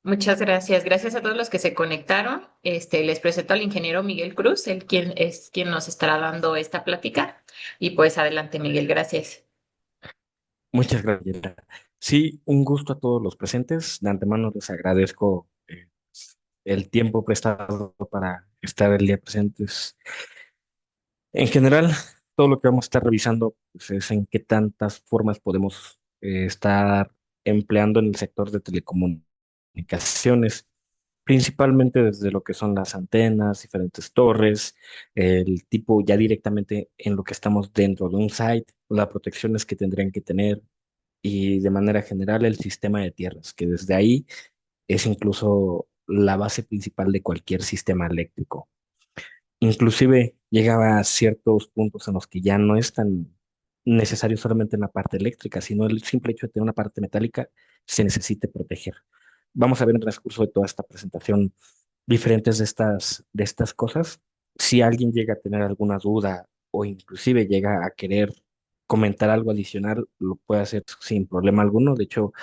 Muchas gracias. Gracias a todos los que se conectaron. Les presento al ingeniero Miguel Cruz, el quien es quien nos estará dando esta plática. Y pues adelante, Miguel, gracias. Muchas gracias. Sí, un gusto a todos los presentes. De antemano les agradezco el tiempo prestado para estar el día presentes. En general, todo lo que vamos a estar revisando pues, es en qué tantas formas podemos estar empleando en el sector de telecomunicaciones, principalmente desde lo que son las antenas, diferentes torres, el tipo ya directamente en lo que estamos dentro de un site, las protecciones que tendrían que tener y de manera general el sistema de tierras, que desde ahí es incluso la base principal de cualquier sistema eléctrico. Inclusive llegaba a ciertos puntos en los que ya no es tan necesario solamente en la parte eléctrica, sino el simple hecho de tener una parte metálica se necesite proteger. Vamos a ver en el transcurso de toda esta presentación diferentes de estas cosas. Si alguien llega a tener alguna duda o inclusive llega a querer comentar algo adicional, lo puede hacer sin problema alguno. De hecho,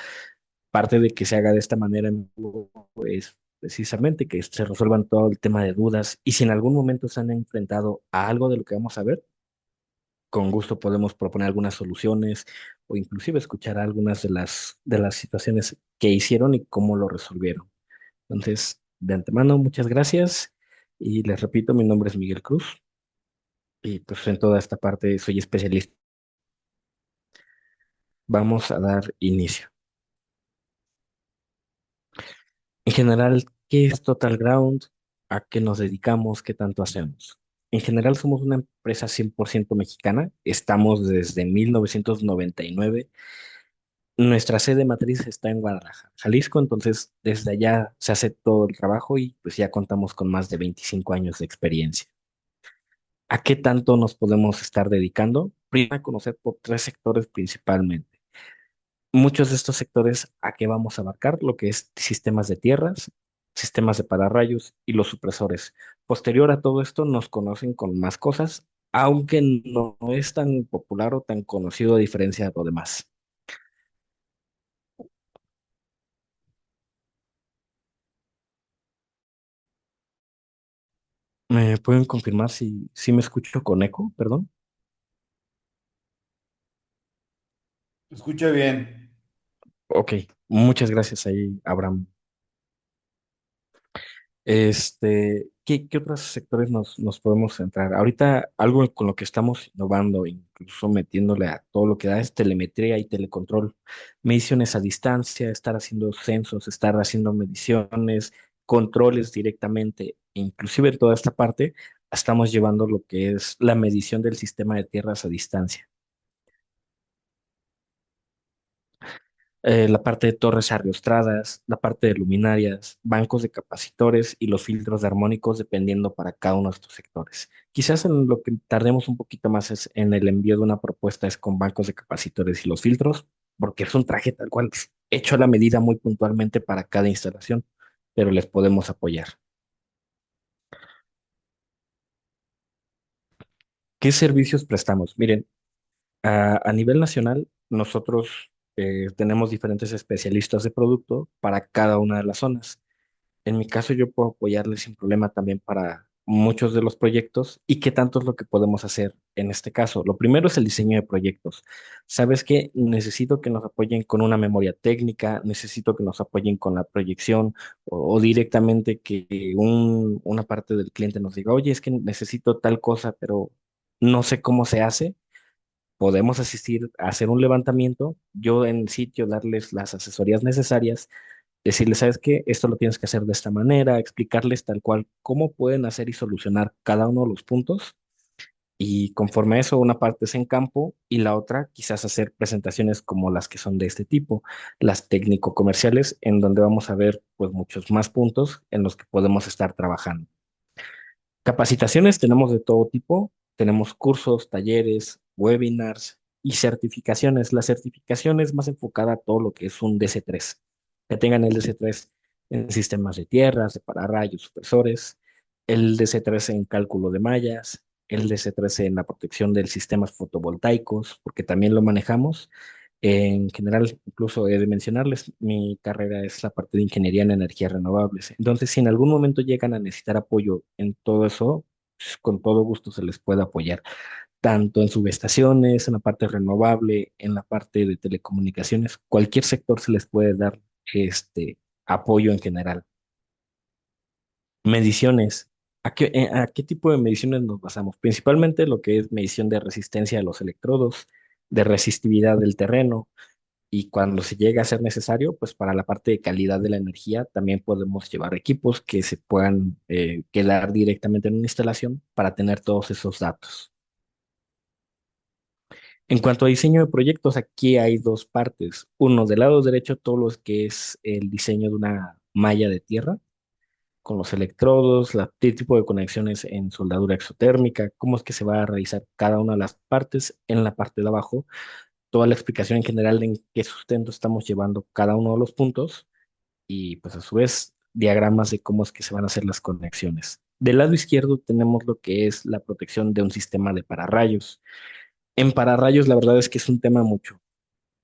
parte de que se haga de esta manera en vivo es precisamente que se resuelvan todo el tema de dudas y si en algún momento se han enfrentado a algo de lo que vamos a ver, con gusto podemos proponer algunas soluciones o inclusive escuchar algunas de las situaciones que hicieron y cómo lo resolvieron. Entonces, de antemano, muchas gracias y les repito, mi nombre es Miguel Cruz y pues en toda esta parte soy especialista. Vamos a dar inicio. En general, ¿qué es Total Ground? ¿A qué nos dedicamos? ¿Qué tanto hacemos? En general, somos una empresa 100% mexicana. Estamos desde 1999. Nuestra sede matriz está en Guadalajara, Jalisco. Entonces, desde allá se hace todo el trabajo y pues ya contamos con más de 25 años de experiencia. ¿A qué tanto nos podemos estar dedicando? Primero, a conocer por tres sectores principalmente. Muchos de estos sectores a qué vamos a abarcar, lo que es sistemas de tierras, sistemas de pararrayos y los supresores. Posterior a todo esto nos conocen con más cosas, aunque no es tan popular o tan conocido a diferencia de lo demás. ¿Me pueden confirmar si me escucho con eco? Perdón. Se escucha bien. Ok, muchas gracias ahí, Abraham. ¿Qué otros sectores nos podemos centrar? Ahorita algo con lo que estamos innovando, incluso metiéndole a todo lo que da es telemetría y telecontrol, mediciones a distancia, estar haciendo censos, estar haciendo mediciones, controles directamente, inclusive en toda esta parte, estamos llevando lo que es la medición del sistema de tierras a distancia. La parte de torres ariostradas, la parte de luminarias, bancos de capacitores y los filtros de armónicos dependiendo para cada uno de estos sectores. Quizás en lo que tardemos un poquito más es en el envío de una propuesta es con bancos de capacitores y los filtros, porque es un traje tal cual hecho a la medida muy puntualmente para cada instalación, pero les podemos apoyar. ¿Qué servicios prestamos? Miren, a nivel nacional, nosotros tenemos diferentes especialistas de producto para cada una de las zonas. En mi caso, yo puedo apoyarles sin problema también para muchos de los proyectos y qué tanto es lo que podemos hacer en este caso. Lo primero es el diseño de proyectos. ¿Sabes qué? Necesito que nos apoyen con una memoria técnica, necesito que nos apoyen con la proyección o directamente que una parte del cliente nos diga, oye, es que necesito tal cosa, pero no sé cómo se hace. Podemos asistir a hacer un levantamiento, yo en el sitio darles las asesorías necesarias, decirles, ¿sabes qué? Esto lo tienes que hacer de esta manera, explicarles tal cual cómo pueden hacer y solucionar cada uno de los puntos. Y conforme a eso, una parte es en campo y la otra quizás hacer presentaciones como las que son de este tipo, las técnico-comerciales, en donde vamos a ver pues muchos más puntos en los que podemos estar trabajando. Capacitaciones tenemos de todo tipo, tenemos cursos, talleres, webinars y certificaciones. La certificación es más enfocada a todo lo que es un DC3, que tengan el DC3 en sistemas de tierras, de pararrayos, supresores, el DC3 en cálculo de mallas, el DC3 en la protección de sistemas fotovoltaicos, porque también lo manejamos, En general, incluso he de mencionarles, mi carrera es la parte de ingeniería en energías renovables. Entonces, si en algún momento llegan a necesitar apoyo en todo eso, pues, con todo gusto se les puede apoyar, tanto en subestaciones, en la parte renovable, en la parte de telecomunicaciones, cualquier sector se les puede dar apoyo en general. Mediciones. A qué tipo de mediciones nos basamos? Principalmente lo que es medición de resistencia de los electrodos, de resistividad del terreno, y cuando se llega a ser necesario, pues para la parte de calidad de la energía, también podemos llevar equipos que se puedan quedar directamente en una instalación para tener todos esos datos. En cuanto a diseño de proyectos, aquí hay dos partes. Uno, del lado derecho, todo lo que es el diseño de una malla de tierra, con los electrodos, qué tipo de conexiones en soldadura exotérmica, cómo es que se va a realizar cada una de las partes. En la parte de abajo, toda la explicación en general de en qué sustento estamos llevando cada uno de los puntos y pues a su vez diagramas de cómo es que se van a hacer las conexiones. Del lado izquierdo tenemos lo que es la protección de un sistema de pararrayos. En pararrayos la verdad es que es un tema mucho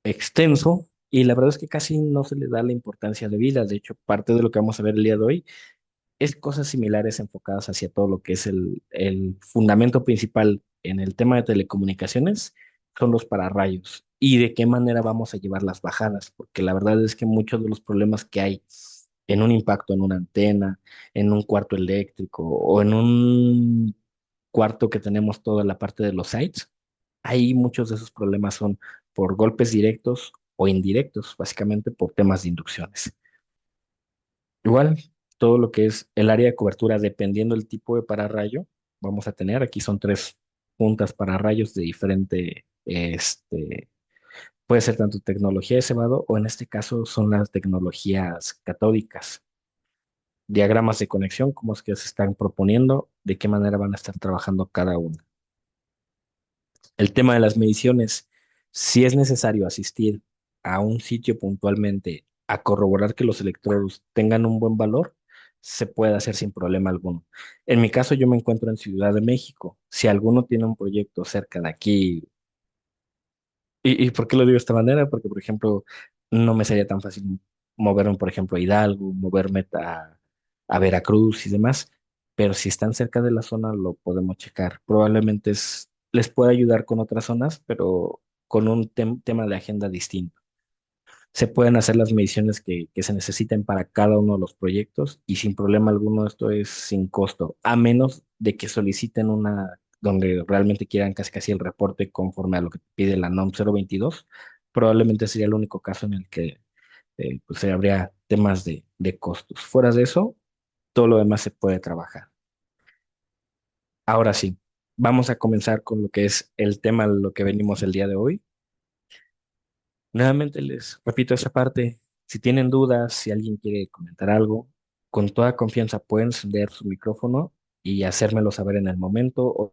extenso y la verdad es que casi no se le da la importancia de vida. De hecho, parte de lo que vamos a ver el día de hoy es cosas similares enfocadas hacia todo lo que es el fundamento principal en el tema de telecomunicaciones, son los pararrayos y de qué manera vamos a llevar las bajadas, porque la verdad es que muchos de los problemas que hay en un impacto en una antena, en un cuarto eléctrico o en un cuarto que tenemos toda la parte de los sites, ahí muchos de esos problemas son por golpes directos o indirectos, básicamente por temas de inducciones. Igual, todo lo que es el área de cobertura, dependiendo del tipo de pararrayo, vamos a tener, aquí son tres puntas para rayos de diferente, puede ser tanto tecnología de cebado o en este caso son las tecnologías catódicas. Diagramas de conexión, cómo es que se están proponiendo, de qué manera van a estar trabajando cada una. El tema de las mediciones, si es necesario asistir a un sitio puntualmente a corroborar que los electrodos tengan un buen valor, se puede hacer sin problema alguno. En mi caso, yo me encuentro en Ciudad de México. Si alguno tiene un proyecto cerca de aquí, ¿y por qué lo digo de esta manera? Porque, por ejemplo, no me sería tan fácil moverme, por ejemplo, a Hidalgo, moverme a Veracruz y demás, pero si están cerca de la zona, lo podemos checar. Probablemente les pueda ayudar con otras zonas, pero con un tema de agenda distinto. Se pueden hacer las mediciones que se necesiten para cada uno de los proyectos y sin problema alguno esto es sin costo, a menos de que soliciten una donde realmente quieran casi casi el reporte conforme a lo que pide la NOM 022. Probablemente sería el único caso en el que pues habría temas de costos. Fuera de eso, todo lo demás se puede trabajar. Ahora sí, vamos a comenzar con lo que es el tema de lo que venimos el día de hoy. Nuevamente les repito esa parte. Si tienen dudas, si alguien quiere comentar algo, con toda confianza pueden encender su micrófono y hacérmelo saber en el momento o en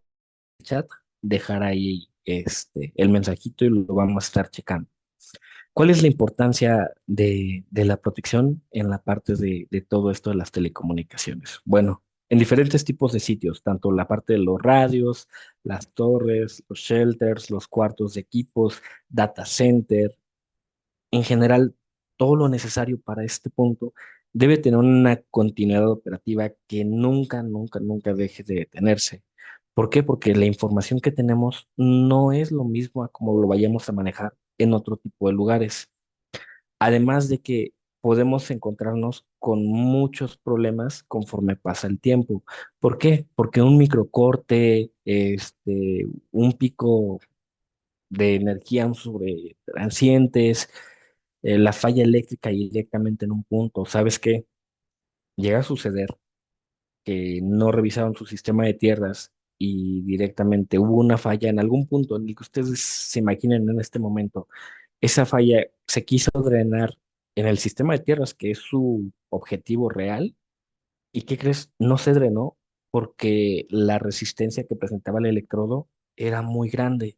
el chat, dejar ahí el mensajito y lo vamos a estar checando. ¿Cuál es la importancia de la protección en la parte de todo esto de las telecomunicaciones? Bueno, en diferentes tipos de sitios, tanto la parte de los radios, las torres, los shelters, los cuartos de equipos, data center, en general, todo lo necesario para este punto debe tener una continuidad operativa que nunca, nunca, nunca deje de detenerse. ¿Por qué? Porque la información que tenemos no es lo mismo a como lo vayamos a manejar en otro tipo de lugares. Además de que podemos encontrarnos con muchos problemas conforme pasa el tiempo. ¿Por qué? Porque un microcorte, un pico de energía sobre transientes, la falla eléctrica directamente en un punto. ¿Sabes qué? Llega a suceder que no revisaron su sistema de tierras y directamente hubo una falla en algún punto en el que ustedes se imaginen en este momento. Esa falla se quiso drenar en el sistema de tierras, que es su objetivo real. ¿Y qué crees? No se drenó porque la resistencia que presentaba el electrodo era muy grande,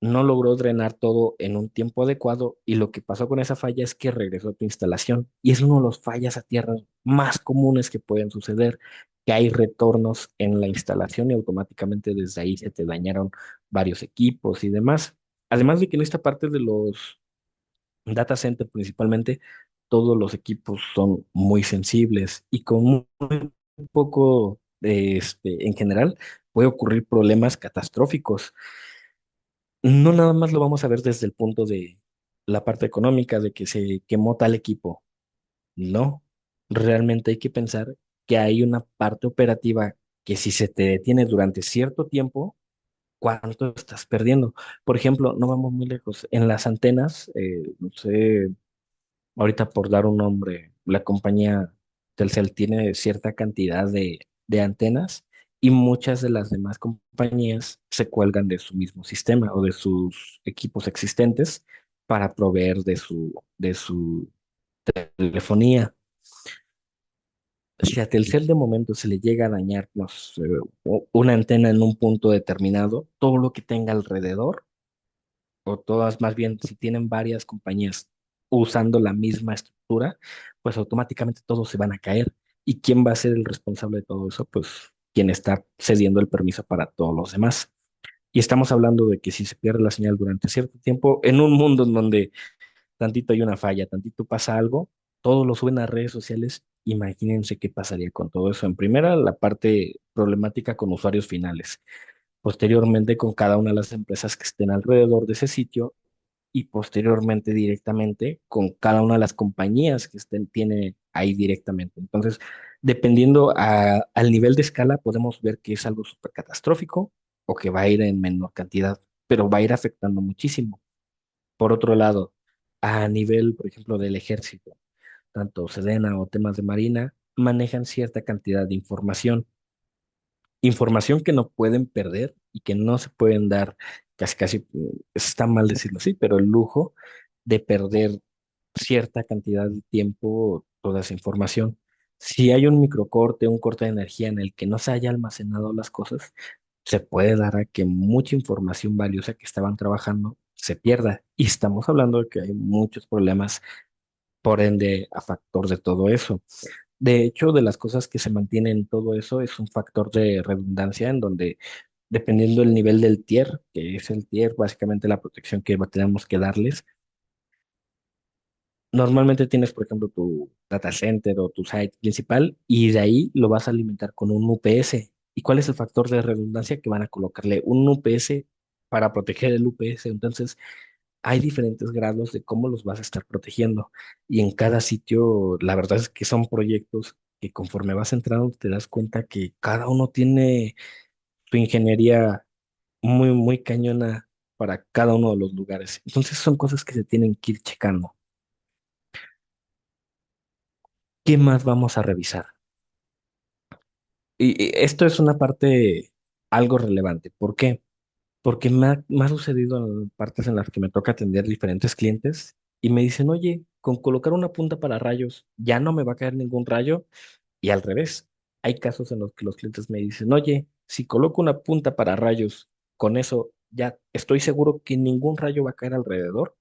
no logró drenar todo en un tiempo adecuado y lo que pasó con esa falla es que regresó a tu instalación y es uno de los fallas a tierra más comunes que pueden suceder, que hay retornos en la instalación y automáticamente desde ahí se te dañaron varios equipos y demás. Además de que en esta parte de los data center principalmente, todos los equipos son muy sensibles y con muy poco, en general, puede ocurrir problemas catastróficos. No nada más lo vamos a ver desde el punto de la parte económica, de que se quemó tal equipo. No, realmente hay que pensar que hay una parte operativa que si se te detiene durante cierto tiempo, ¿cuánto estás perdiendo? Por ejemplo, no vamos muy lejos. En las antenas, no sé, ahorita por dar un nombre, la compañía Telcel tiene cierta cantidad de antenas y muchas de las demás compañías se cuelgan de su mismo sistema o de sus equipos existentes para proveer de su telefonía. Si a Telcel de momento se le llega a dañar una antena en un punto determinado, todo lo que tenga alrededor, o todas más bien, si tienen varias compañías usando la misma estructura, pues automáticamente todos se van a caer. ¿Y quién va a ser el responsable de todo eso? Pues quien está cediendo el permiso para todos los demás. Y estamos hablando de que si se pierde la señal durante cierto tiempo, en un mundo en donde tantito hay una falla, tantito pasa algo, todos lo suben a redes sociales. Imagínense qué pasaría con todo eso. En primera, la parte problemática con usuarios finales. Posteriormente, con cada una de las empresas que estén alrededor de ese sitio y posteriormente directamente con cada una de las compañías que tiene ahí directamente. Entonces, dependiendo al nivel de escala, podemos ver que es algo súper catastrófico o que va a ir en menor cantidad, pero va a ir afectando muchísimo. Por otro lado, a nivel, por ejemplo, del ejército, tanto Sedena o temas de Marina, manejan cierta cantidad de información que no pueden perder y que no se pueden dar, casi casi, está mal decirlo así, pero el lujo de perder cierta cantidad de tiempo toda esa información. Si hay un microcorte, un corte de energía en el que no se haya almacenado las cosas, se puede dar a que mucha información valiosa que estaban trabajando se pierda. Y estamos hablando de que hay muchos problemas, por ende, a factor de todo eso. De hecho, de las cosas que se mantienen en todo eso es un factor de redundancia en donde, dependiendo del nivel del tier, que es el tier, básicamente la protección que tenemos que darles, normalmente tienes, por ejemplo, tu data center o tu site principal y de ahí lo vas a alimentar con un UPS. ¿Y cuál es el factor de redundancia que van a colocarle? Un UPS para proteger el UPS. Entonces, hay diferentes grados de cómo los vas a estar protegiendo. Y en cada sitio, la verdad es que son proyectos que conforme vas entrando te das cuenta que cada uno tiene su ingeniería muy, muy cañona para cada uno de los lugares. Entonces son cosas que se tienen que ir checando. ¿Qué más vamos a revisar? Y esto es una parte algo relevante. ¿Por qué? Porque me ha sucedido en partes en las que me toca atender diferentes clientes y me dicen, oye, con colocar una punta para rayos ya no me va a caer ningún rayo. Y al revés, hay casos en los que los clientes me dicen, oye, si coloco una punta para rayos, con eso ya estoy seguro que ningún rayo va a caer alrededor.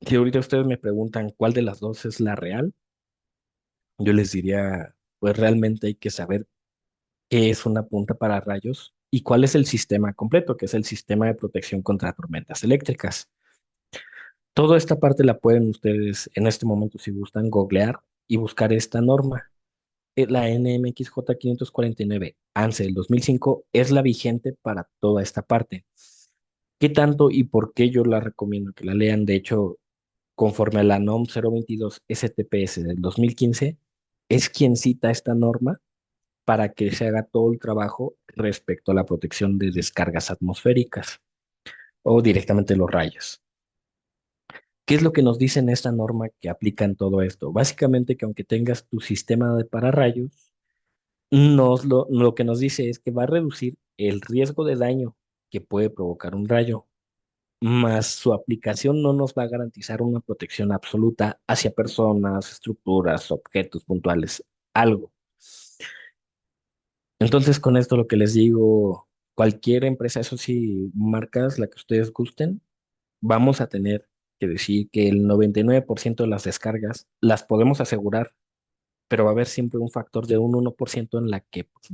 Si ahorita ustedes me preguntan cuál de las dos es la real, yo les diría, pues realmente hay que saber qué es una punta para rayos y cuál es el sistema completo, que es el sistema de protección contra tormentas eléctricas. Toda esta parte la pueden ustedes en este momento, si gustan, googlear y buscar esta norma. La NMXJ 549 ANSE del 2005 es la vigente para toda esta parte. ¿Qué tanto y por qué yo la recomiendo que la lean? De hecho, conforme a la NOM 022 STPS del 2015, es quien cita esta norma para que se haga todo el trabajo respecto a la protección de descargas atmosféricas o directamente los rayos. ¿Qué es lo que nos dice en esta norma que aplica en todo esto? Básicamente que aunque tengas tu sistema de pararrayos, lo que nos dice es que va a reducir el riesgo de daño que puede provocar un rayo, más su aplicación no nos va a garantizar una protección absoluta hacia personas, estructuras, objetos puntuales, algo. Entonces, con esto lo que les digo, cualquier empresa, eso sí, marcas, la que ustedes gusten, vamos a tener que decir que el 99% de las descargas las podemos asegurar, pero va a haber siempre un factor de un 1% en la que pues,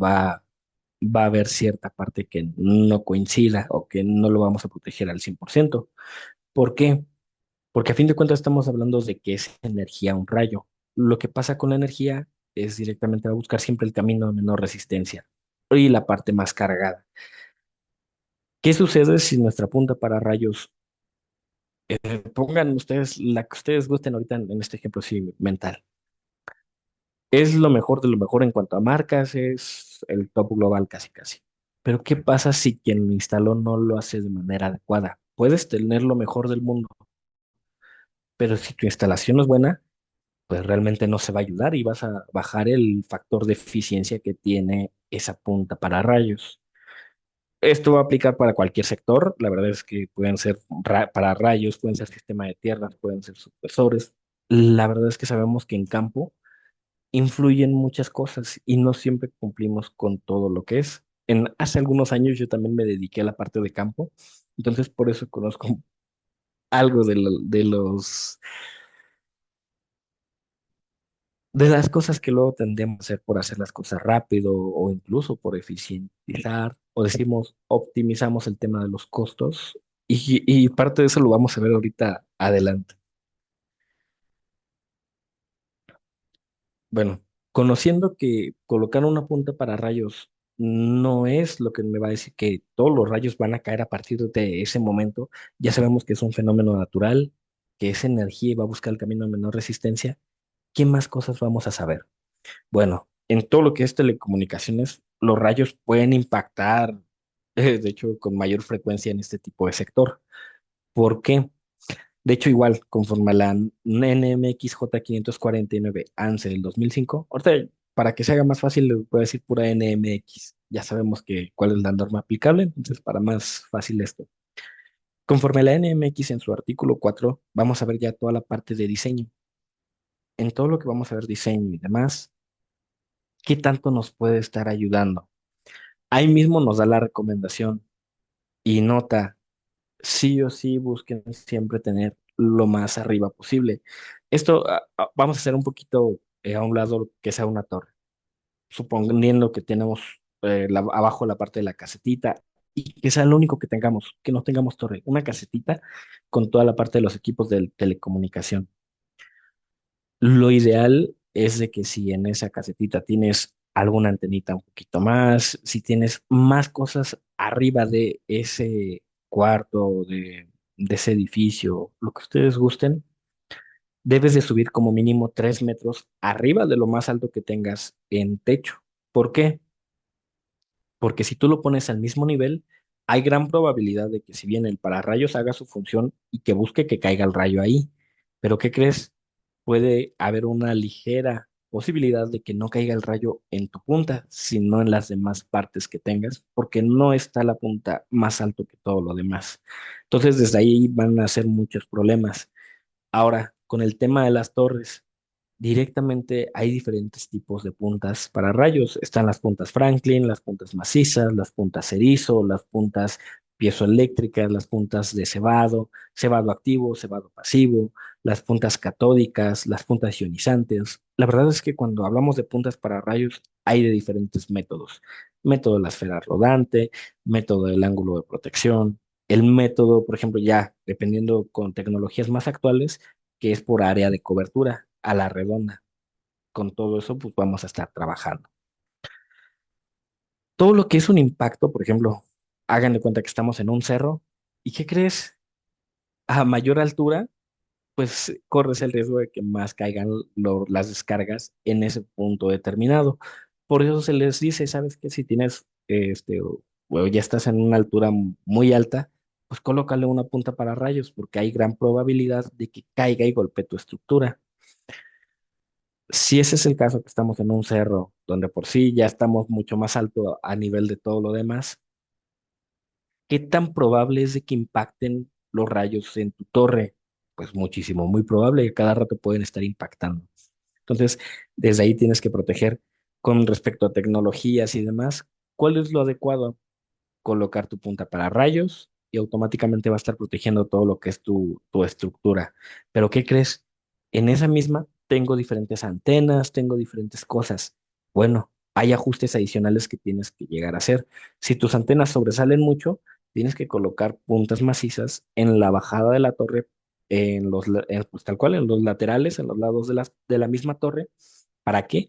va a haber cierta parte que no coincida o que no lo vamos a proteger al 100%. ¿Por qué? Porque a fin de cuentas estamos hablando de que es energía un rayo. Lo que pasa con la energía es directamente a buscar siempre el camino de menor resistencia y la parte más cargada. ¿Qué sucede si nuestra punta para rayos, pongan ustedes la que ustedes gusten ahorita en este ejemplo sí, mental? Es lo mejor de lo mejor en cuanto a marcas, es el top global casi casi. Pero ¿qué pasa si quien lo instaló no lo hace de manera adecuada? Puedes tener lo mejor del mundo, pero si tu instalación no es buena, pues realmente no se va a ayudar y vas a bajar el factor de eficiencia que tiene esa punta para rayos. Esto va a aplicar para cualquier sector. La verdad es que pueden ser para rayos, pueden ser sistema de tierras, pueden ser supresores. La verdad es que sabemos que en campo influyen muchas cosas y no siempre cumplimos con todo lo que es. Hace algunos años yo también me dediqué a la parte de campo, entonces por eso conozco algo de las cosas que luego tendemos a hacer por hacer las cosas rápido o incluso por eficientizar o decimos optimizamos el tema de los costos y parte de eso lo vamos a ver ahorita adelante. Bueno, conociendo que colocar una punta para rayos no es lo que me va a decir que todos los rayos van a caer a partir de ese momento, ya sabemos que es un fenómeno natural, que es energía y va a buscar el camino de menor resistencia. ¿Qué más cosas vamos a saber? Bueno, en todo lo que es telecomunicaciones, los rayos pueden impactar, de hecho, con mayor frecuencia en este tipo de sector. ¿Por qué? De hecho, igual, conforme a la NMXJ549 ANSE del 2005, ahorita, para que se haga más fácil, le voy a decir pura NMX. Ya sabemos cuál es la norma aplicable, entonces, para más fácil esto. Conforme a la NMX en su artículo 4, vamos a ver ya toda la parte de diseño. En todo lo que vamos a ver diseño y demás, ¿qué tanto nos puede estar ayudando? Ahí mismo nos da la recomendación y nota, sí o sí busquen siempre tener lo más arriba posible. Esto vamos a hacer un poquito a un lado que sea una torre, suponiendo que tenemos abajo la parte de la casetita y que sea lo único que tengamos, que no tengamos torre, una casetita con toda la parte de los equipos de telecomunicación. Lo ideal es de que si en esa casetita tienes alguna antenita un poquito más, si tienes más cosas arriba de ese cuarto, de ese edificio, lo que ustedes gusten, debes de subir como mínimo 3 metros arriba de lo más alto que tengas en techo. ¿Por qué? Porque si tú lo pones al mismo nivel, hay gran probabilidad de que si bien el pararrayos haga su función y que busque que caiga el rayo ahí, pero ¿qué crees? Puede haber una ligera posibilidad de que no caiga el rayo en tu punta, sino en las demás partes que tengas, porque no está la punta más alto que todo lo demás. Entonces, desde ahí van a ser muchos problemas. Ahora, con el tema de las torres, directamente hay diferentes tipos de puntas para rayos. Están las puntas Franklin, las puntas macizas, las puntas erizo, las puntas piezoeléctricas, las puntas de cebado, cebado activo, cebado pasivo, las puntas catódicas, las puntas ionizantes. La verdad es que cuando hablamos de puntas para rayos hay de diferentes métodos. Método de la esfera rodante, método del ángulo de protección, el método, por ejemplo, ya dependiendo con tecnologías más actuales, que es por área de cobertura a la redonda. Con todo eso, pues vamos a estar trabajando. Todo lo que es un impacto, por ejemplo, hagan de cuenta que estamos en un cerro, ¿y qué crees? A mayor altura, pues corres el riesgo de que más caigan las descargas en ese punto determinado. Por eso se les dice, ¿sabes qué? Si tienes, o ya estás en una altura muy alta, pues colócale una punta para rayos, porque hay gran probabilidad de que caiga y golpee tu estructura. Si ese es el caso que estamos en un cerro, donde por sí ya estamos mucho más alto a nivel de todo lo demás, ¿qué tan probable es de que impacten los rayos en tu torre? Pues muchísimo, muy probable que cada rato pueden estar impactando. Entonces, desde ahí tienes que proteger con respecto a tecnologías y demás. ¿Cuál es lo adecuado? Colocar tu punta para rayos y automáticamente va a estar protegiendo todo lo que es tu estructura. Pero ¿qué crees? En esa misma tengo diferentes antenas, tengo diferentes cosas. Bueno, hay ajustes adicionales que tienes que llegar a hacer. Si tus antenas sobresalen mucho, tienes que colocar puntas macizas en la bajada de la torre, pues, tal cual, en los laterales, en los lados de la misma torre. ¿Para qué?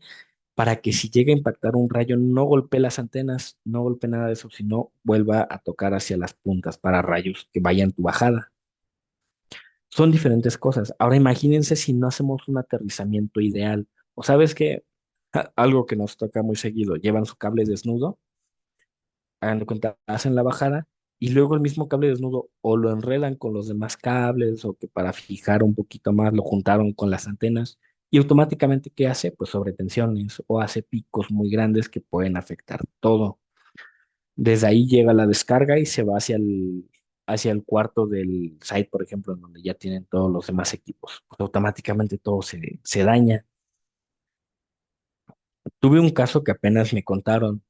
Para que si llega a impactar un rayo no golpee las antenas, no golpee nada de eso, sino vuelva a tocar hacia las puntas para rayos que vayan en tu bajada. Son diferentes cosas. Ahora imagínense si no hacemos un aterrizamiento ideal. O sabes que algo que nos toca muy seguido, llevan su cable desnudo, hagan de cuenta, hacen la bajada y luego el mismo cable desnudo o lo enredan con los demás cables o que para fijar un poquito más lo juntaron con las antenas y automáticamente ¿qué hace? Pues sobretensiones o hace picos muy grandes que pueden afectar todo. Desde ahí llega la descarga y se va hacia el cuarto del site, por ejemplo, en donde ya tienen todos los demás equipos. Pues automáticamente todo se daña. Tuve un caso que apenas me contaron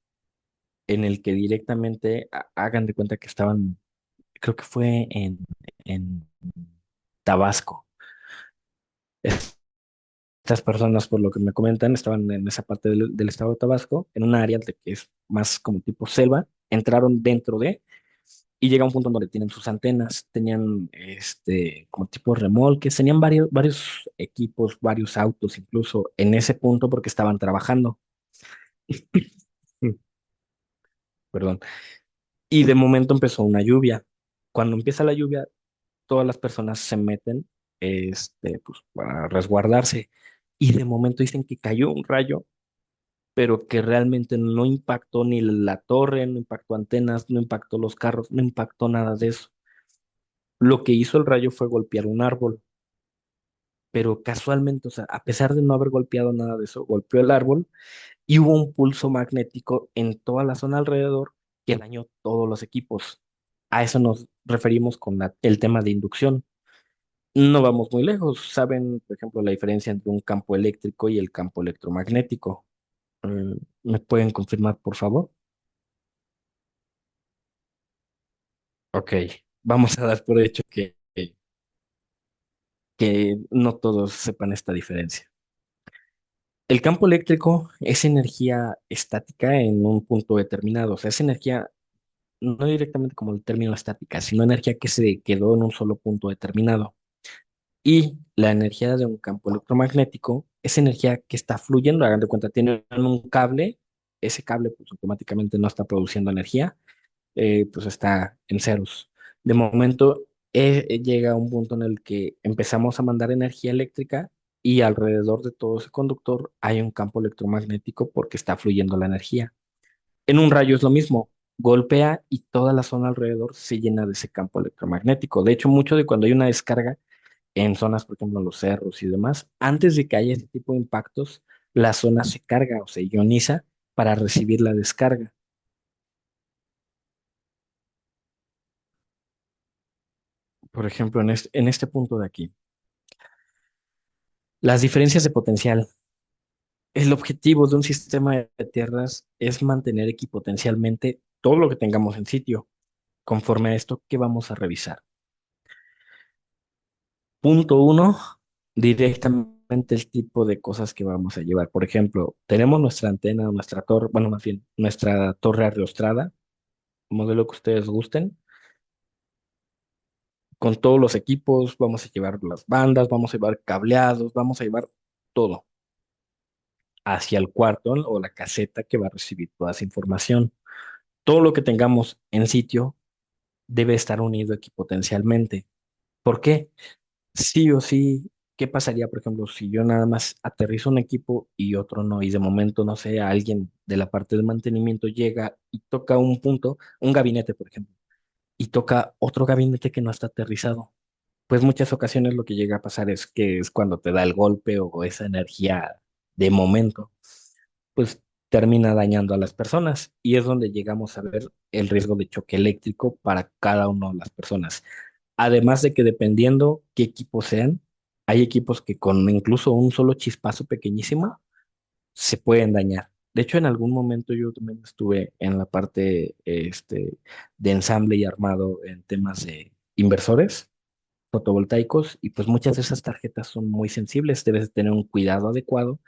en el que directamente hagan de cuenta que estaban, creo que fue en Tabasco. Estas personas, por lo que me comentan, estaban en esa parte del estado de Tabasco, en un área que es más como tipo selva, entraron dentro de, y llega un punto en donde tienen sus antenas, tenían como tipo remolques, tenían varios equipos, varios autos incluso en ese punto porque estaban trabajando. Perdón. Y de momento empezó una lluvia. Cuando empieza la lluvia, todas las personas se meten, pues, para resguardarse. Y de momento dicen que cayó un rayo, pero que realmente no impactó ni la torre, no impactó antenas, no impactó los carros, no impactó nada de eso. Lo que hizo el rayo fue golpear un árbol, pero casualmente, o sea, a pesar de no haber golpeado nada de eso, golpeó el árbol y hubo un pulso magnético en toda la zona alrededor que dañó todos los equipos. A eso nos referimos con el tema de inducción. No vamos muy lejos. ¿Saben, por ejemplo, la diferencia entre un campo eléctrico y el campo electromagnético? Eh, ¿Me pueden confirmar, por favor? Ok, vamos a dar por hecho que no todos sepan esta diferencia. El campo eléctrico es energía estática en un punto determinado, o sea, es energía no directamente como el término estática, sino energía que se quedó en un solo punto determinado. Y la energía de un campo electromagnético es energía que está fluyendo, hagan de cuenta, tienen un cable, ese cable pues automáticamente no está produciendo energía, pues está en ceros. De momento llega un punto en el que empezamos a mandar energía eléctrica y alrededor de todo ese conductor hay un campo electromagnético porque está fluyendo la energía. En un rayo es lo mismo, golpea y toda la zona alrededor se llena de ese campo electromagnético. De hecho, mucho de cuando hay una descarga en zonas, por ejemplo, los cerros y demás, antes de que haya ese tipo de impactos, la zona se carga o se ioniza para recibir la descarga. Por ejemplo, en este punto de aquí, las diferencias de potencial. El objetivo de un sistema de tierras es mantener equipotencialmente todo lo que tengamos en sitio. Conforme a esto, ¿qué vamos a revisar? Punto uno, directamente el tipo de cosas que vamos a llevar. Por ejemplo, tenemos nuestra antena, nuestra torre, bueno, más bien, nuestra torre ariostrada, modelo que ustedes gusten, con todos los equipos, vamos a llevar las bandas, vamos a llevar cableados, vamos a llevar todo hacia el cuarto o la caseta que va a recibir toda esa información. Todo lo que tengamos en sitio debe estar unido equipotencialmente. ¿Por qué? Sí o sí, ¿qué pasaría, por ejemplo, si yo nada más aterrizo un equipo y otro no? Y de momento, no sé, alguien de la parte de mantenimiento llega y toca un punto, un gabinete, por ejemplo, y toca otro gabinete que no está aterrizado. Pues muchas ocasiones lo que llega a pasar es que es cuando te da el golpe o esa energía de momento, pues termina dañando a las personas y es donde llegamos a ver el riesgo de choque eléctrico para cada una de las personas. Además de que dependiendo qué equipos sean, hay equipos que con incluso un solo chispazo pequeñísimo se pueden dañar. De hecho, en algún momento yo también estuve en la parte de ensamble y armado en temas de inversores fotovoltaicos y pues muchas de esas tarjetas son muy sensibles, debes tener un cuidado adecuado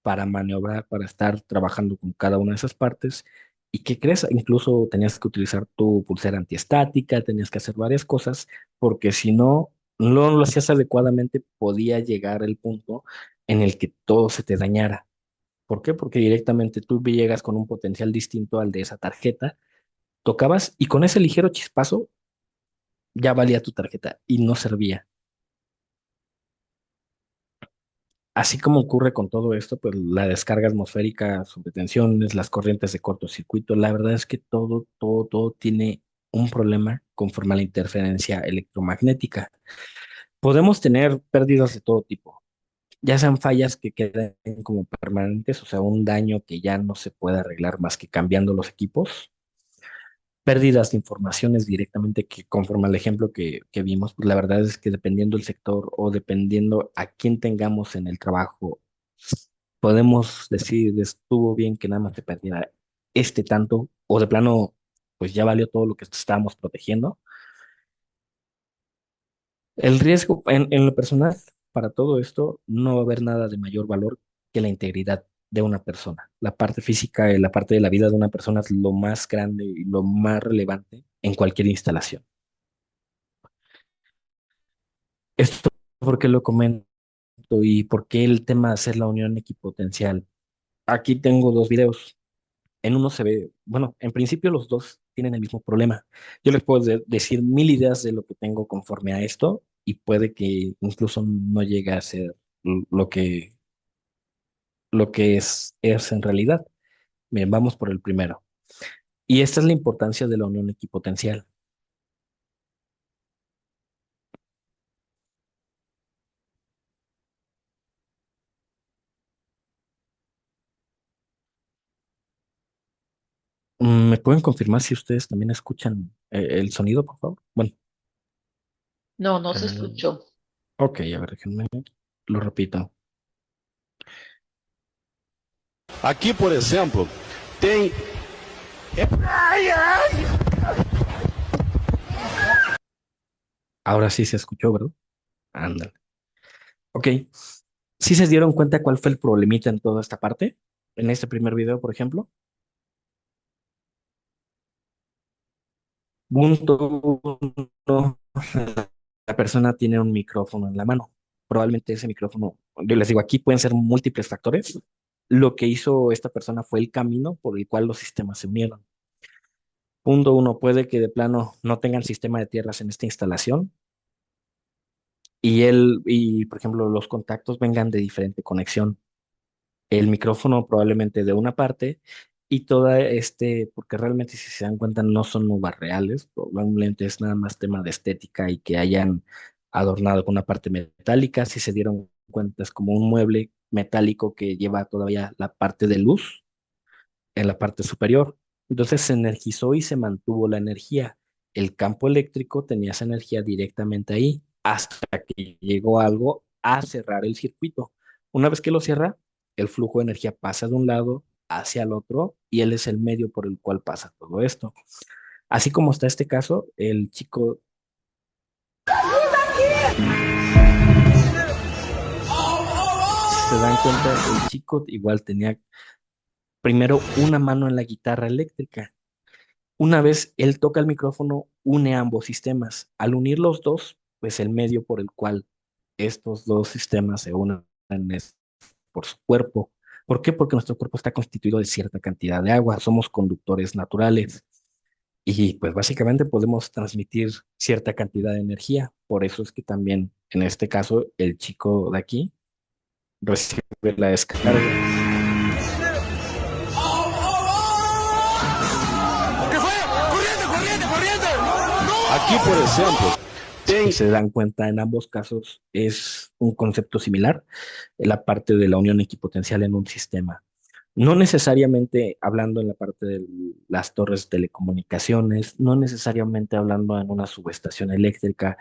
para maniobrar, para estar trabajando con cada una de esas partes. ¿Y qué crees? Incluso tenías que utilizar tu pulsera antiestática, tenías que hacer varias cosas, porque si no lo hacías adecuadamente, podía llegar el punto en el que todo se te dañara. ¿Por qué? Porque directamente tú llegas con un potencial distinto al de esa tarjeta, tocabas y con ese ligero chispazo ya valía tu tarjeta y no servía. Así como ocurre con todo esto, pues la descarga atmosférica, sobretensiones, las corrientes de cortocircuito, la verdad es que todo tiene un problema conforme a la interferencia electromagnética. Podemos tener pérdidas de todo tipo, ya sean fallas que queden como permanentes, o sea, un daño que ya no se puede arreglar más que cambiando los equipos, pérdidas de informaciones directamente que conforme al ejemplo que vimos, pues la verdad es que dependiendo del sector o dependiendo a quién tengamos en el trabajo, podemos decir, estuvo bien que nada más se perdiera este tanto, o de plano, pues ya valió todo lo que estábamos protegiendo. El riesgo en lo personal para todo esto no va a haber nada de mayor valor que la integridad de una persona. La parte física y la parte de la vida de una persona es lo más grande y lo más relevante en cualquier instalación. Esto porque lo comento y por qué el tema de hacer la unión equipotencial. Aquí tengo dos videos. En uno se ve, bueno, en principio los dos tienen el mismo problema. Yo les puedo decir mil ideas de lo que tengo conforme a esto y puede que incluso no llegue a ser lo que es en realidad. Bien, vamos por el primero. Y esta es la importancia de la unión equipotencial. ¿Me pueden confirmar si ustedes también escuchan el sonido, por favor? Bueno, No, no se eh, escuchó. ok, a ver, déjenme, lo repito. Aqui, por exemplo, tem. Ahora sí se escuchó, ¿verdad? Ándale. Ok. ¿Sí se dieron cuenta cuál fue el problemita en toda esta parte? En este primer video, por ejemplo. Punto uno, la persona tiene un micrófono en la mano. Probablemente ese micrófono, yo les digo, aquí pueden ser múltiples factores. Lo que hizo esta persona fue el camino por el cual los sistemas se unieron. Punto uno, puede que de plano no tengan sistema de tierras en esta instalación y por ejemplo, los contactos vengan de diferente conexión. El micrófono probablemente de una parte y toda porque realmente si se dan cuenta no son uvas reales, probablemente es nada más tema de estética y que hayan adornado con una parte metálica, si se dieron cuenta es como un mueble metálico que lleva todavía la parte de luz en la parte superior. Entonces se energizó y se mantuvo la energía. El campo eléctrico tenía esa energía directamente ahí hasta que llegó algo a cerrar el circuito. Una vez que lo cierra, el flujo de energía pasa de un lado hacia el otro y él es el medio por el cual pasa todo esto. Así como está este caso, el chico, si se dan cuenta, el chico igual tenía primero una mano en la guitarra eléctrica. Una vez él toca el micrófono, une ambos sistemas. Al unir los dos, pues el medio por el cual estos dos sistemas se unen es por su cuerpo. ¿Por qué? Porque nuestro cuerpo está constituido de cierta cantidad de agua. Somos conductores naturales y pues básicamente podemos transmitir cierta cantidad de energía. Por eso es que también en este caso el chico de aquí recibe la descarga. Aqui, por exemplo, Si tem. se dan cuenta, en ambos casos es un concepto similar, la parte de la unión equipotencial en un sistema. No necesariamente hablando en la parte de las torres de telecomunicaciones, no necesariamente hablando en una subestación eléctrica,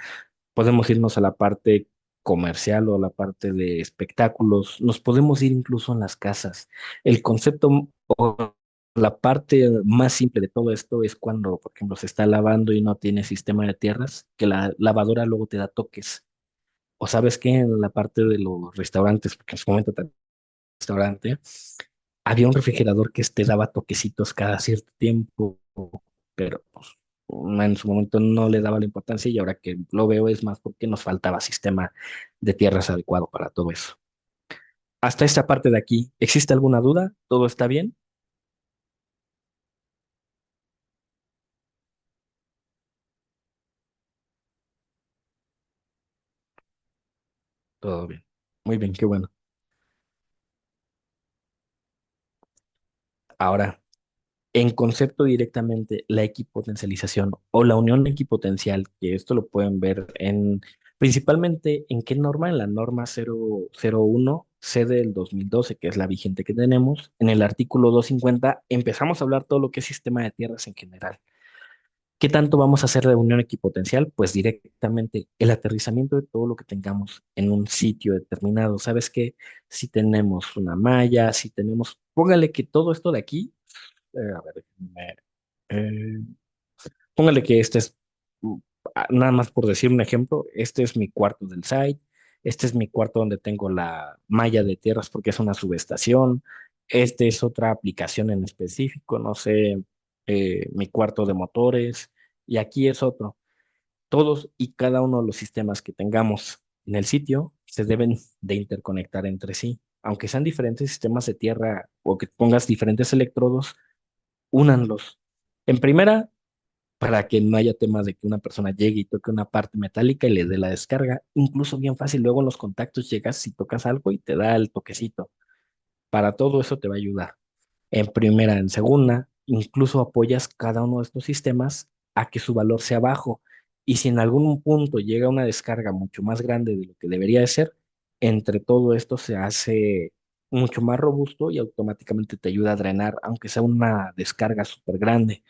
podemos irnos a la parte comercial o a la parte de espectáculos, nos podemos ir incluso en las casas. El concepto o la parte más simple de todo esto es cuando, por ejemplo, se está lavando y no tiene sistema de tierras, que la lavadora luego te da toques. O sabes que en la parte de los restaurantes, porque en su momento restaurante, había un refrigerador que te daba toquecitos cada cierto tiempo, pero pues, en su momento no le daba la importancia y ahora que lo veo es más porque nos faltaba sistema de tierras adecuado para todo eso. Hasta esta parte de aquí, ¿existe alguna duda? ¿Todo está bien? Todo bien. Muy bien, qué bueno. Ahora, en concepto directamente, la equipotencialización o la unión equipotencial, que esto lo pueden ver principalmente en qué norma, en la norma 001 C del 2012, que es la vigente que tenemos. En el artículo 250 empezamos a hablar todo lo que es sistema de tierras en general. ¿Qué tanto vamos a hacer de unión equipotencial? Pues directamente el aterrizamiento de todo lo que tengamos en un sitio determinado. ¿Sabes qué? Si tenemos una malla, si tenemos, póngale que todo esto de aquí, a ver, eh, póngale que este es, mm, nada más por decir un ejemplo, este es mi cuarto del site, este es mi cuarto donde tengo la malla de tierras porque es una subestación, este es otra aplicación en específico, no sé, mi cuarto de motores, y aquí es otro. Todos y cada uno de los sistemas que tengamos en el sitio se deben de interconectar entre sí. Aunque sean diferentes sistemas de tierra o que pongas diferentes electrodos, únanlos. En primera, para que no haya temas de que una persona llegue y toque una parte metálica y le dé la descarga. Incluso bien fácil, luego en los contactos llegas y tocas algo y te da el toquecito. Para todo eso te va a ayudar. En primera, en segunda, incluso apoyas cada uno de estos sistemas a que su valor sea bajo. Y si en algún punto llega una descarga mucho más grande de lo que debería de ser, entre todo esto se hace mucho más robusto y automáticamente te ayuda a drenar, aunque sea una descarga súper grande.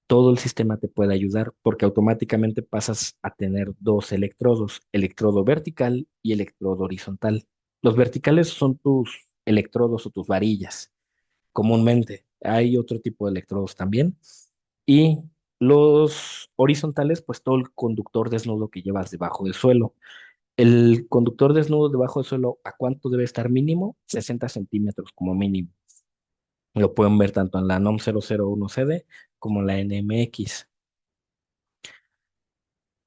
Todo el sistema te puede ayudar porque automáticamente pasas a tener dos electrodos, electrodo vertical y electrodo horizontal. Los verticales son tus electrodos o tus varillas, comúnmente. Hay otro tipo de electrodos también. Y los horizontales, pues todo el conductor desnudo que llevas debajo del suelo. El conductor desnudo debajo del suelo, ¿a cuánto debe estar mínimo? 60 centímetros como mínimo. Lo pueden ver tanto en la NOM 001CD como en la NMX.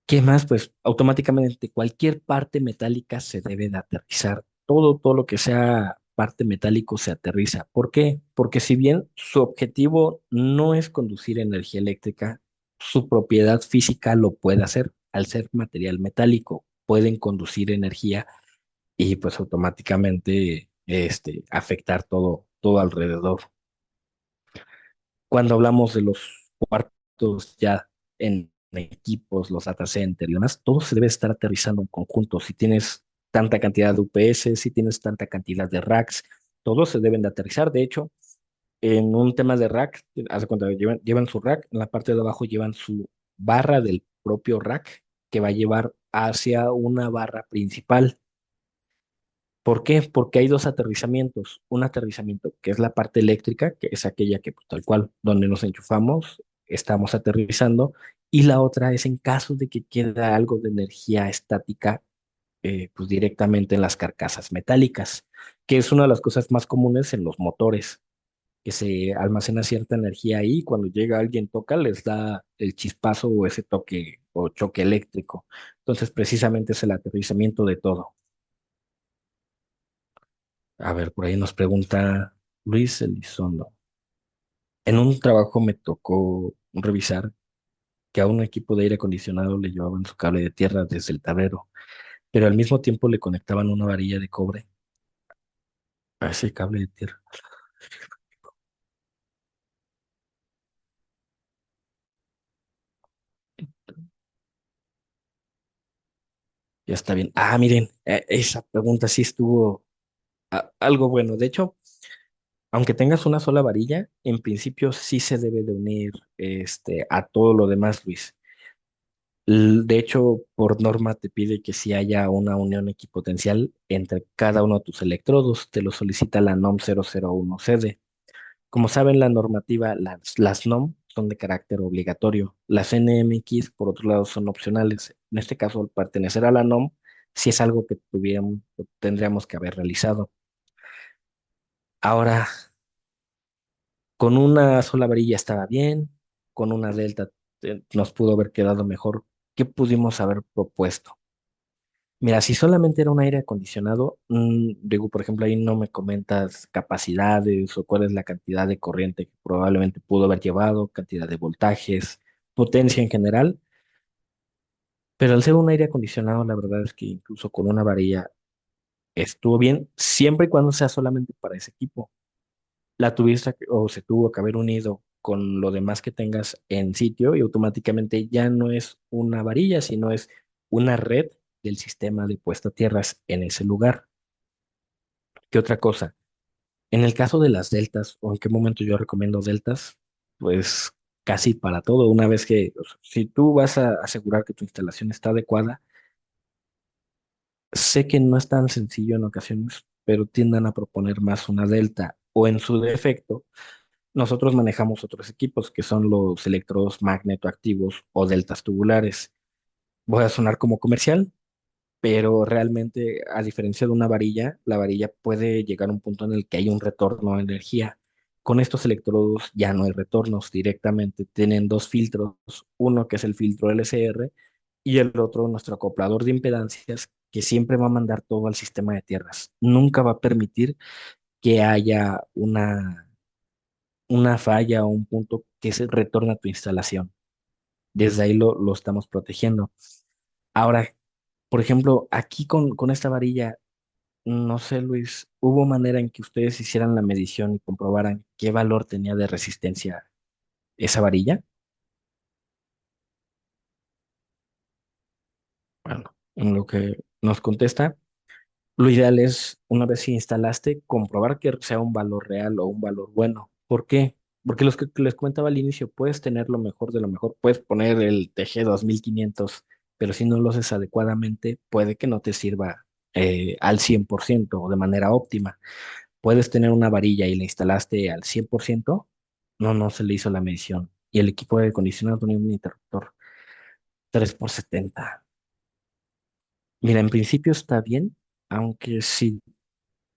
¿Qué más? Pues automáticamente cualquier parte metálica se debe de aterrizar. Todo lo que sea parte metálico se aterriza. ¿Por qué? Porque si bien su objetivo no es conducir energía eléctrica, su propiedad física lo puede hacer. Al ser material metálico, pueden conducir energía y pues automáticamente afectar todo alrededor. Cuando hablamos de los cuartos ya en equipos, los data center y demás, todo se debe estar aterrizando en conjunto. Si tienes tanta cantidad de UPS, si tienes tanta cantidad de racks, todos se deben de aterrizar. De hecho, en un tema de rack, haz de cuenta, llevan su rack, en la parte de abajo llevan su barra del propio rack que va a llevar hacia una barra principal. ¿Por qué? Porque hay dos aterrizamientos. Un aterrizamiento que es la parte eléctrica, que es aquella que pues, tal cual donde nos enchufamos, estamos aterrizando, y la otra es en caso de que quede algo de energía estática, pues directamente en las carcasas metálicas, que es una de las cosas más comunes en los motores, que se almacena cierta energía ahí y cuando llega alguien toca, les da el chispazo o ese toque o choque eléctrico. Entonces, precisamente es el aterrizamiento de todo. A ver, por ahí nos pregunta Luis Elizondo. En un trabajo me tocó revisar que a un equipo de aire acondicionado le llevaban su cable de tierra desde el tablero, pero al mismo tiempo le conectaban una varilla de cobre a ese cable de tierra. Ya está bien. Ah, miren, esa pregunta sí estuvo algo bueno. De hecho, aunque tengas una sola varilla, en principio sí se debe de unir a todo lo demás, Luis. De hecho, por norma te pide que si haya una unión equipotencial entre cada uno de tus electrodos, te lo solicita la NOM 001CD. Como saben, la normativa, las NOM son de carácter obligatorio. Las NMX, por otro lado, son opcionales. En este caso, al pertenecer a la NOM, si es algo que tendríamos que haber realizado. Ahora, con una sola varilla estaba bien, con una delta nos pudo haber quedado mejor. ¿Qué pudimos haber propuesto? Mira, si solamente era un aire acondicionado, digo, por ejemplo, ahí no me comentas capacidades o cuál es la cantidad de corriente que probablemente pudo haber llevado, cantidad de voltajes, potencia en general, pero al ser un aire acondicionado, la verdad es que incluso con una varilla estuvo bien, siempre y cuando sea solamente para ese equipo. La tuviste o se tuvo que haber unido con lo demás que tengas en sitio y automáticamente ya no es una varilla, sino es una red del sistema de puesta a tierras en ese lugar. ¿Qué otra cosa? En el caso de las deltas, o en qué momento yo recomiendo deltas, pues casi para todo. Una vez que, o sea, si tú vas a asegurar que tu instalación está adecuada, sé que no es tan sencillo en ocasiones, pero tiendan a proponer más una delta o en su defecto. Nosotros manejamos otros equipos que son los electrodos magnetoactivos o deltas tubulares. Voy a sonar como comercial, pero realmente, a diferencia de una varilla, la varilla puede llegar a un punto en el que hay un retorno de energía. Con estos electrodos ya no hay retornos directamente. Tienen dos filtros, uno que es el filtro LCR y el otro nuestro acoplador de impedancias que siempre va a mandar todo al sistema de tierras. Nunca va a permitir que haya una falla o un punto que se retorne a tu instalación. Desde ahí lo estamos protegiendo. Ahora, por ejemplo, aquí con esta varilla, no sé, Luis, ¿hubo manera en que ustedes hicieran la medición y comprobaran qué valor tenía de resistencia esa varilla? Bueno, en lo que nos contesta, lo ideal es, una vez que instalaste, comprobar que sea un valor real o un valor bueno. ¿Por qué? Porque los que les comentaba al inicio, puedes tener lo mejor de lo mejor, puedes poner el TG 2500, pero si no lo haces adecuadamente, puede que no te sirva al 100% o de manera óptima. Puedes tener una varilla y la instalaste al 100%, no se le hizo la medición. Y el equipo de acondicionado tenía un interruptor 3x70. Mira, en principio está bien, aunque sí,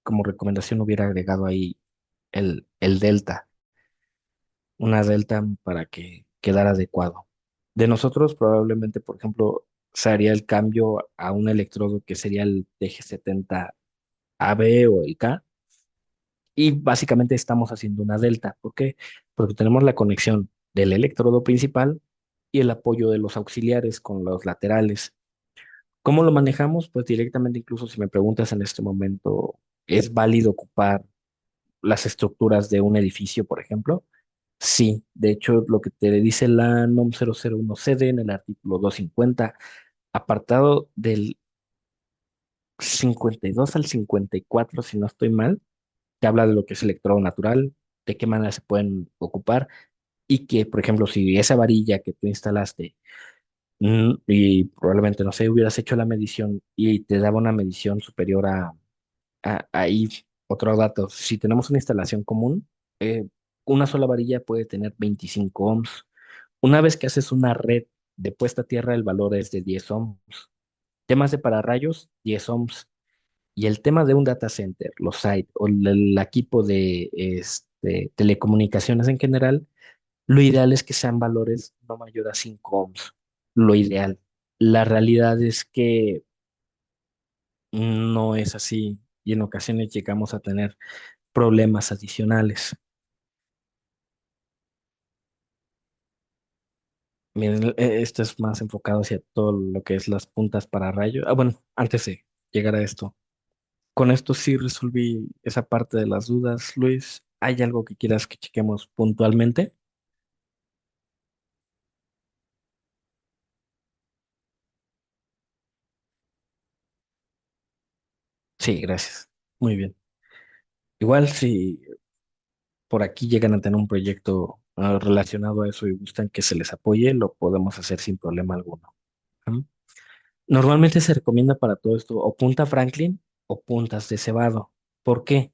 como recomendación hubiera agregado ahí el delta, una delta para que quedara adecuado. De nosotros probablemente, por ejemplo, se haría el cambio a un electrodo que sería el TG70AB o el K, y básicamente estamos haciendo una delta. ¿Por qué? Porque tenemos la conexión del electrodo principal y el apoyo de los auxiliares con los laterales. ¿Cómo lo manejamos? Pues directamente, incluso si me preguntas en este momento, ¿es válido ocupar las estructuras de un edificio, por ejemplo? Sí, de hecho, lo que te dice la NOM 001CD en el artículo 250, apartado del 52 al 54, si no estoy mal, te habla de lo que es electrodo natural, de qué manera se pueden ocupar y que, por ejemplo, si esa varilla que tú instalaste y probablemente, no sé, hubieras hecho la medición y te daba una medición superior ahí, otro dato, si tenemos una instalación común, una sola varilla puede tener 25 ohms. Una vez que haces una red de puesta a tierra, el valor es de 10 ohms. Temas de pararrayos, 10 ohms. Y el tema de un data center, los sites o el equipo de telecomunicaciones en general, lo ideal es que sean valores no mayor a 5 ohms. Lo ideal. La realidad es que no es así y en ocasiones llegamos a tener problemas adicionales. Miren, esto es más enfocado hacia todo lo que es las puntas para rayos. Ah, bueno, antes de llegar a esto, con esto sí resolví esa parte de las dudas, Luis. ¿Hay algo que quieras que chequemos puntualmente? Sí, gracias. Muy bien. Igual si por aquí llegan a tener un proyecto relacionado a eso y gustan que se les apoye, lo podemos hacer sin problema alguno. ¿Mm? Normalmente se recomienda para todo esto o punta Franklin o puntas de cebado. ¿Por qué?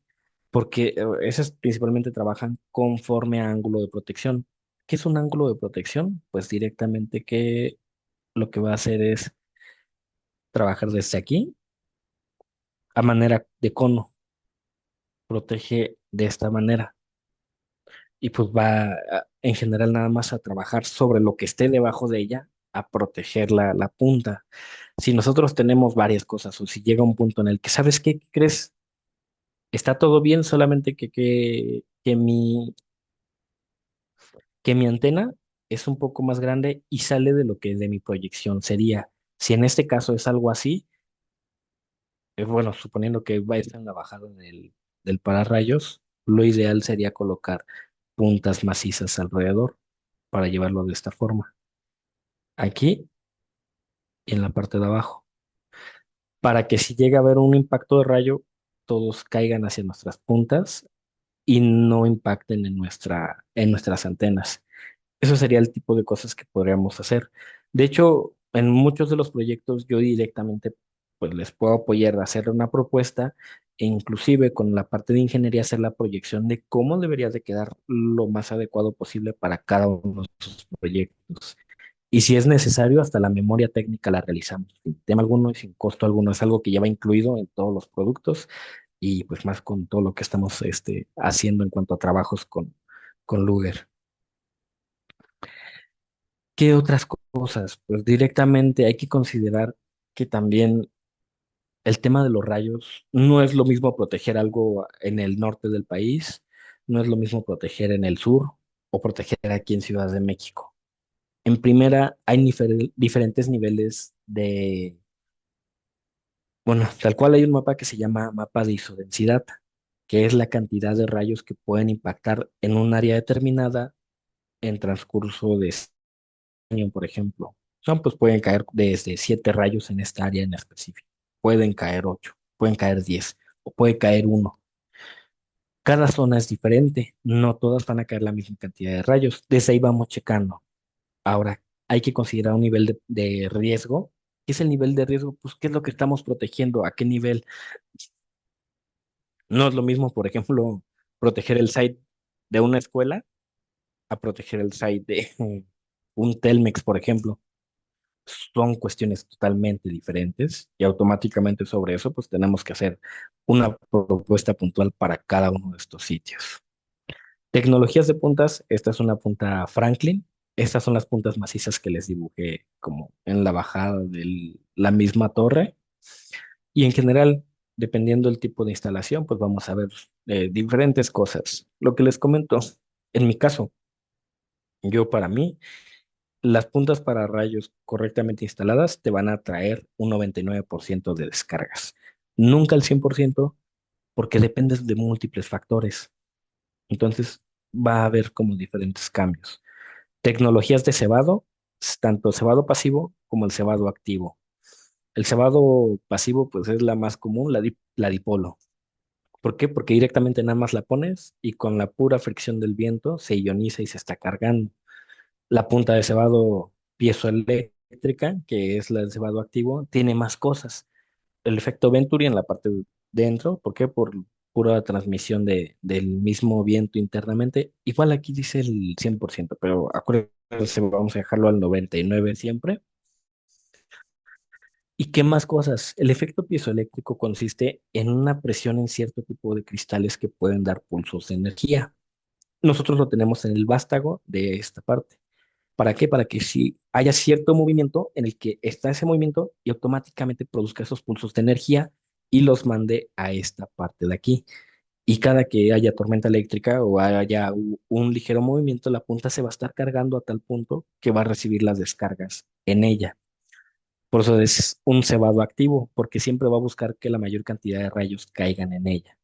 Porque esas principalmente trabajan conforme a ángulo de protección. ¿Qué es un ángulo de protección? Pues directamente que lo que va a hacer es trabajar desde aquí a manera de cono. Protege de esta manera. Y pues va en general nada más a trabajar sobre lo que esté debajo de ella, a proteger la punta. Si nosotros tenemos varias cosas o si llega un punto en el que, ¿sabes qué? ¿Qué crees? Está todo bien, solamente que mi antena es un poco más grande y sale de lo que de mi proyección sería. Si en este caso es algo así, bueno, suponiendo que va a estar en la bajada del pararrayos, lo ideal sería colocar puntas macizas alrededor para llevarlo de esta forma. Aquí y en la parte de abajo, para que si llega a haber un impacto de rayo, todos caigan hacia nuestras puntas y no impacten en nuestras antenas. Eso sería el tipo de cosas que podríamos hacer. De hecho, en muchos de los proyectos yo directamente pues les puedo apoyar a hacer una propuesta e inclusive con la parte de ingeniería hacer la proyección de cómo debería de quedar lo más adecuado posible para cada uno de sus proyectos. Y si es necesario, hasta la memoria técnica la realizamos sin tema alguno y sin costo alguno. Es algo que ya va incluido en todos los productos y pues más con todo lo que estamos haciendo en cuanto a trabajos con Luger. ¿Qué otras cosas? Pues directamente hay que considerar que también el tema de los rayos no es lo mismo proteger algo en el norte del país, no es lo mismo proteger en el sur o proteger aquí en Ciudad de México. En primera, hay diferentes niveles bueno, tal cual hay un mapa que se llama mapa de isodensidad, que es la cantidad de rayos que pueden impactar en un área determinada en transcurso de año, por ejemplo. Pues pueden caer desde 7 rayos en esta área en específico. Pueden caer 8, pueden caer 10 o puede caer uno. Cada zona es diferente, no todas van a caer la misma cantidad de rayos. Desde ahí vamos checando. Ahora, hay que considerar un nivel de riesgo. ¿Qué es el nivel de riesgo? Pues, ¿qué es lo que estamos protegiendo? ¿A qué nivel? No es lo mismo, por ejemplo, proteger el site de una escuela a proteger el site de un Telmex, por ejemplo. Son cuestiones totalmente diferentes y automáticamente sobre eso pues tenemos que hacer una propuesta puntual para cada uno de estos sitios. Tecnologías de puntas, esta es una punta Franklin, estas son las puntas macizas que les dibujé como en la bajada de la misma torre y en general, dependiendo del tipo de instalación, pues vamos a ver diferentes cosas. Lo que les comento, en mi caso, yo para mí las puntas para rayos correctamente instaladas te van a traer un 99% de descargas. Nunca el 100% porque dependes de múltiples factores. Entonces va a haber como diferentes cambios. Tecnologías de cebado, tanto cebado pasivo como el cebado activo. El cebado pasivo pues es la más común, la dipolo. ¿Por qué? Porque directamente nada más la pones y con la pura fricción del viento se ioniza y se está cargando. La punta de cebado piezoeléctrica, que es la del cebado activo, tiene más cosas. El efecto Venturi en la parte de dentro, ¿por qué? Por pura transmisión del mismo viento internamente. Igual aquí dice el 100%, pero acuérdense, vamos a dejarlo al 99 siempre. ¿Y qué más cosas? El efecto piezoeléctrico consiste en una presión en cierto tipo de cristales que pueden dar pulsos de energía. Nosotros lo tenemos en el vástago de esta parte. ¿Para qué? Para que si haya cierto movimiento en el que está ese movimiento y automáticamente produzca esos pulsos de energía y los mande a esta parte de aquí. Y cada que haya tormenta eléctrica o haya un ligero movimiento, la punta se va a estar cargando a tal punto que va a recibir las descargas en ella. Por eso es un cebado activo, porque siempre va a buscar que la mayor cantidad de rayos caigan en ella.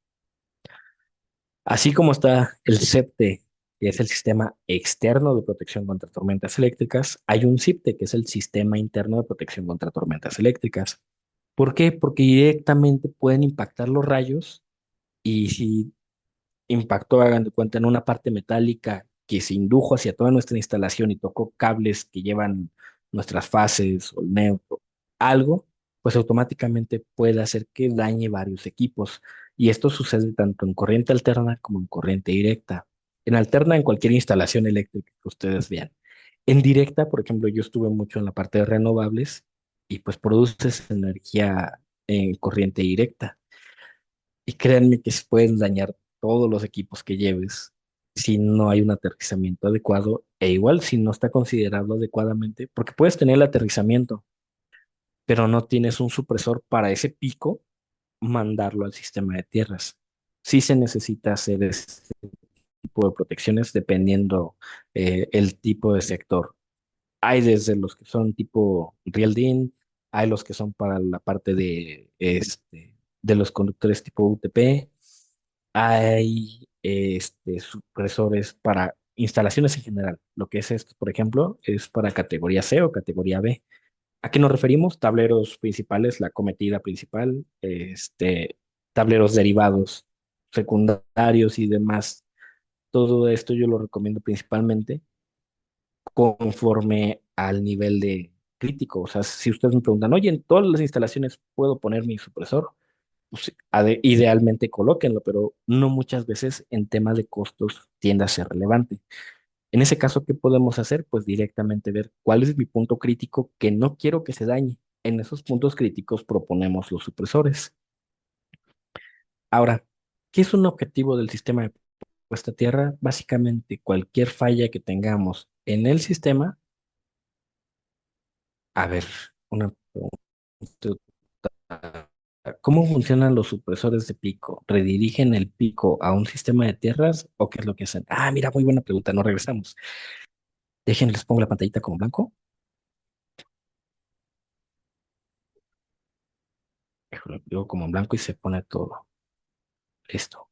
Así como está el SEPTE, que es el sistema externo de protección contra tormentas eléctricas, hay un SIPTE, que es el sistema interno de protección contra tormentas eléctricas. ¿Por qué? Porque directamente pueden impactar los rayos y si impactó, hagan de cuenta, en una parte metálica que se indujo hacia toda nuestra instalación y tocó cables que llevan nuestras fases o el neutro, algo, pues automáticamente puede hacer que dañe varios equipos. Y esto sucede tanto en corriente alterna como en corriente directa. En alterna, en cualquier instalación eléctrica que ustedes vean. En directa, por ejemplo, yo estuve mucho en la parte de renovables y pues produces energía en corriente directa. Y créanme que se pueden dañar todos los equipos que lleves si no hay un aterrizamiento adecuado e igual si no está considerado adecuadamente, porque puedes tener el aterrizamiento, pero no tienes un supresor para ese pico, mandarlo al sistema de tierras. Sí se necesita hacer este tipo de protecciones dependiendo el tipo de sector. Hay desde los que son tipo Real DIN, hay los que son para la parte de los conductores tipo UTP, hay supresores para instalaciones en general. Lo que es esto, por ejemplo, es para categoría C o categoría B. ¿A qué nos referimos? Tableros principales, la cometida principal, tableros derivados, secundarios y demás. Todo esto yo lo recomiendo principalmente conforme al nivel de crítico. O sea, si ustedes me preguntan, oye, ¿en todas las instalaciones puedo poner mi supresor? Pues, sí, idealmente colóquenlo, pero no muchas veces en tema de costos tiende a ser relevante. En ese caso, ¿qué podemos hacer? Pues directamente ver cuál es mi punto crítico que no quiero que se dañe. En esos puntos críticos proponemos los supresores. Ahora, ¿qué es un objetivo del sistema de puesta a tierra? Básicamente, cualquier falla que tengamos en el sistema, a ver, una pregunta. ¿Cómo funcionan los supresores de pico? ¿Redirigen el pico a un sistema de tierras o qué es lo que hacen? Ah, mira, muy buena pregunta, no regresamos. Les pongo la pantallita como blanco. Híjole, digo como en blanco y se pone todo. Listo.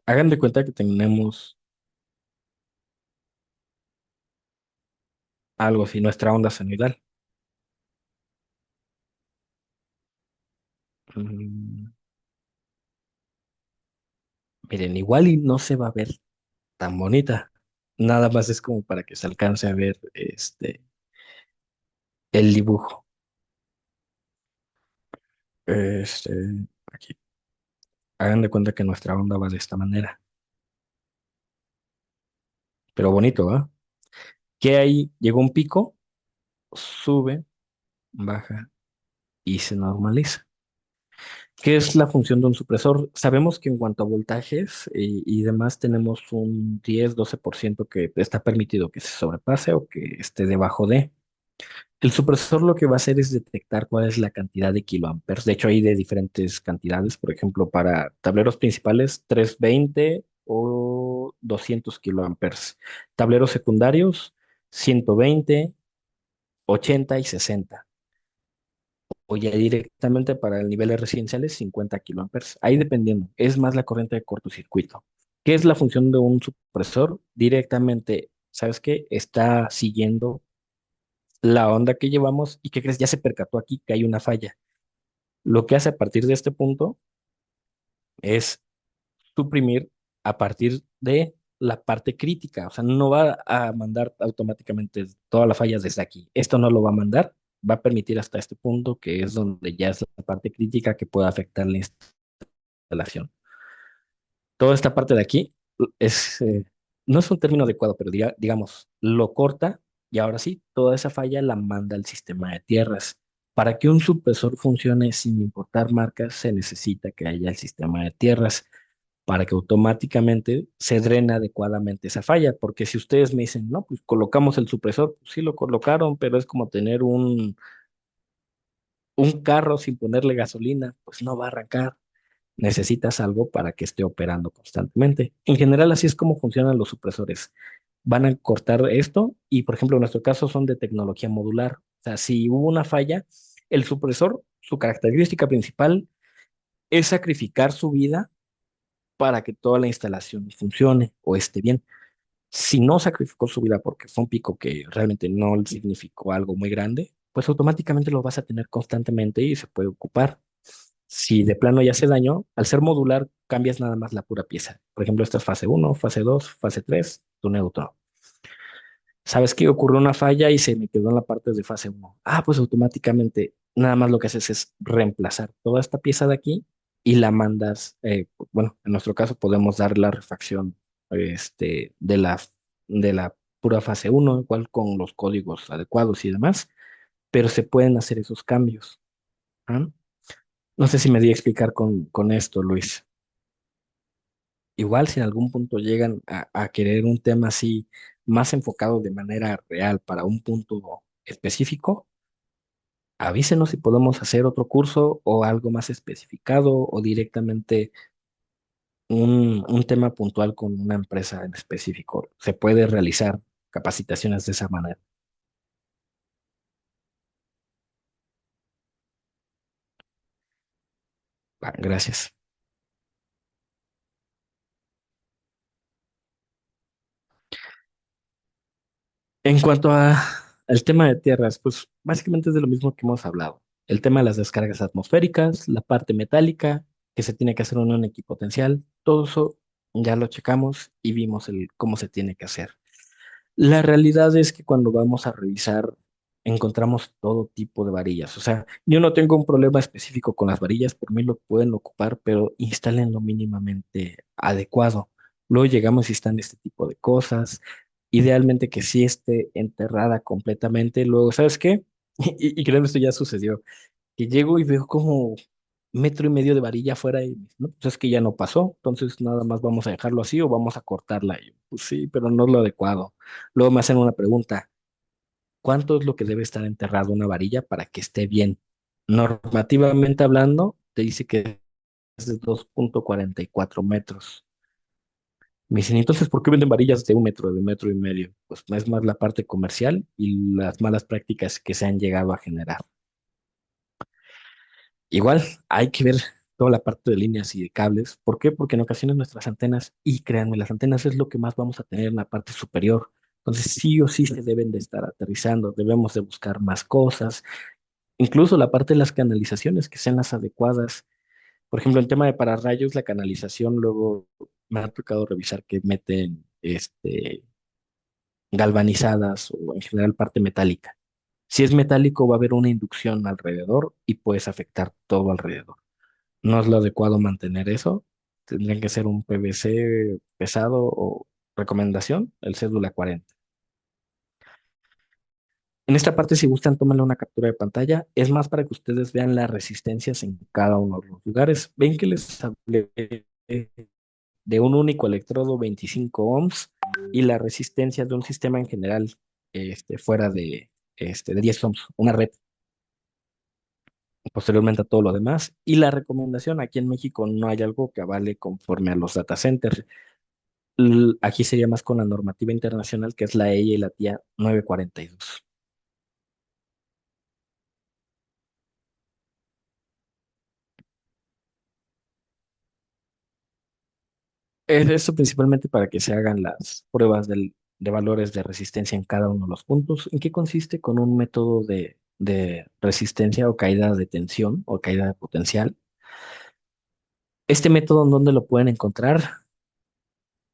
Hagan de cuenta que tenemos algo así, nuestra onda senoidal. Mm, Miren, igual y no se va a ver tan bonita. Nada más es como para que se alcance a ver el dibujo. Este, Aquí. Hagan de cuenta que nuestra onda va de esta manera. Pero bonito, ¿va? Que ahí llegó un pico, sube, baja y se normaliza. ¿Qué es la función de un supresor? Sabemos que en cuanto a voltajes y demás tenemos un 10-12% que está permitido que se sobrepase o que esté debajo de. El supresor lo que va a hacer es detectar cuál es la cantidad de kiloamperes. De hecho, hay de diferentes cantidades. Por ejemplo, para tableros principales, 320 o 200 kiloamperes. Tableros secundarios, 120, 80 y 60. O ya directamente para el nivel de residenciales, 50 kiloamperes. Ahí dependiendo. Es más la corriente de cortocircuito. ¿Qué es la función de un supresor? Directamente, ¿sabes qué? Está siguiendo la onda que llevamos y ¿qué crees? Ya se percató aquí que hay una falla. Lo que hace a partir de este punto es suprimir a partir de la parte crítica. O sea, no va a mandar automáticamente todas las fallas desde aquí. Esto no lo va a mandar. Va a permitir hasta este punto, que es donde ya es la parte crítica que puede afectar la instalación. Toda esta parte de aquí es, no es un término adecuado, pero digamos, lo corta y ahora sí, toda esa falla la manda al sistema de tierras. Para que un supresor funcione sin importar marcas, se necesita que haya el sistema de tierras para que automáticamente se drene adecuadamente esa falla. Porque si ustedes me dicen, no, pues colocamos el supresor, pues sí lo colocaron, pero es como tener un carro sin ponerle gasolina, pues no va a arrancar. Necesitas algo para que esté operando constantemente. En general, así es como funcionan los supresores. Van a cortar esto y, por ejemplo, en nuestro caso son de tecnología modular. O sea, si hubo una falla, el supresor, su característica principal es sacrificar su vida para que toda la instalación funcione o esté bien. Si no sacrificó su vida porque fue un pico que realmente no le significó algo muy grande, pues automáticamente lo vas a tener constantemente y se puede ocupar. Si de plano ya hace daño, al ser modular, cambias nada más la pura pieza. Por ejemplo, esta es fase uno, fase 2, fase 3, tu neutro. ¿Sabes que ocurrió una falla y se me quedó en la parte de fase uno? Ah, pues automáticamente nada más lo que haces es reemplazar toda esta pieza de aquí y la mandas, bueno, en nuestro caso podemos dar la refacción de la pura fase uno, igual con los códigos adecuados y demás, pero se pueden hacer esos cambios. ¿Ah? No sé si me di a explicar con esto, Luis. Igual si en algún punto llegan a querer un tema así más enfocado de manera real para un punto específico, avísenos si podemos hacer otro curso o algo más especificado o directamente un tema puntual con una empresa en específico. Se puede realizar capacitaciones de esa manera. Va, gracias. En cuanto al tema de tierras, pues básicamente es de lo mismo que hemos hablado. El tema de las descargas atmosféricas, la parte metálica, que se tiene que hacer unión equipotencial, todo eso ya lo checamos y vimos cómo se tiene que hacer. La realidad es que cuando vamos a revisar, encontramos todo tipo de varillas. O sea, yo no tengo un problema específico con las varillas, por mí lo pueden ocupar, pero instálenlo mínimamente adecuado. Luego llegamos y están este tipo de cosas. Idealmente que sí esté enterrada completamente. Luego, ¿sabes qué? Y creo que esto ya sucedió, que llego y veo como metro y medio de varilla afuera y no, pues es que ya no pasó, entonces nada más vamos a dejarlo así o vamos a cortarla. Y yo, pues sí, pero no es lo adecuado. Luego me hacen una pregunta, ¿cuánto es lo que debe estar enterrado una varilla para que esté bien? Normativamente hablando, te dice que es de 2,44 metros. Me dicen, entonces, ¿por qué venden varillas de 1 metro, de 1,5 metros? Pues es más la parte comercial y las malas prácticas que se han llegado a generar. Igual hay que ver toda la parte de líneas y de cables. ¿Por qué? Porque en ocasiones nuestras antenas, y créanme, las antenas es lo que más vamos a tener en la parte superior. Entonces sí o sí se deben de estar aterrizando, debemos de buscar más cosas, incluso la parte de las canalizaciones que sean las adecuadas. Por ejemplo, en tema de pararrayos, la canalización luego me ha tocado revisar que meten galvanizadas o en general parte metálica. Si es metálico, va a haber una inducción alrededor y puedes afectar todo alrededor. No es lo adecuado mantener eso. Tendrían que ser un PVC pesado o recomendación, el cédula 40. En esta parte, si gustan, tómenle una captura de pantalla. Es más para que ustedes vean las resistencias en cada uno de los lugares. Ven que les hablé de un único electrodo 25 ohms y la resistencia de un sistema en general fuera de 10 ohms, una red, posteriormente a todo lo demás. Y la recomendación, aquí en México no hay algo que avale conforme a los data centers. Aquí sería más con la normativa internacional, que es la EIA y la TIA 942. Es esto principalmente para que se hagan las pruebas de valores de resistencia en cada uno de los puntos. ¿En qué consiste? Con un método de resistencia o caída de tensión o caída de potencial. Este método, ¿en dónde lo pueden encontrar?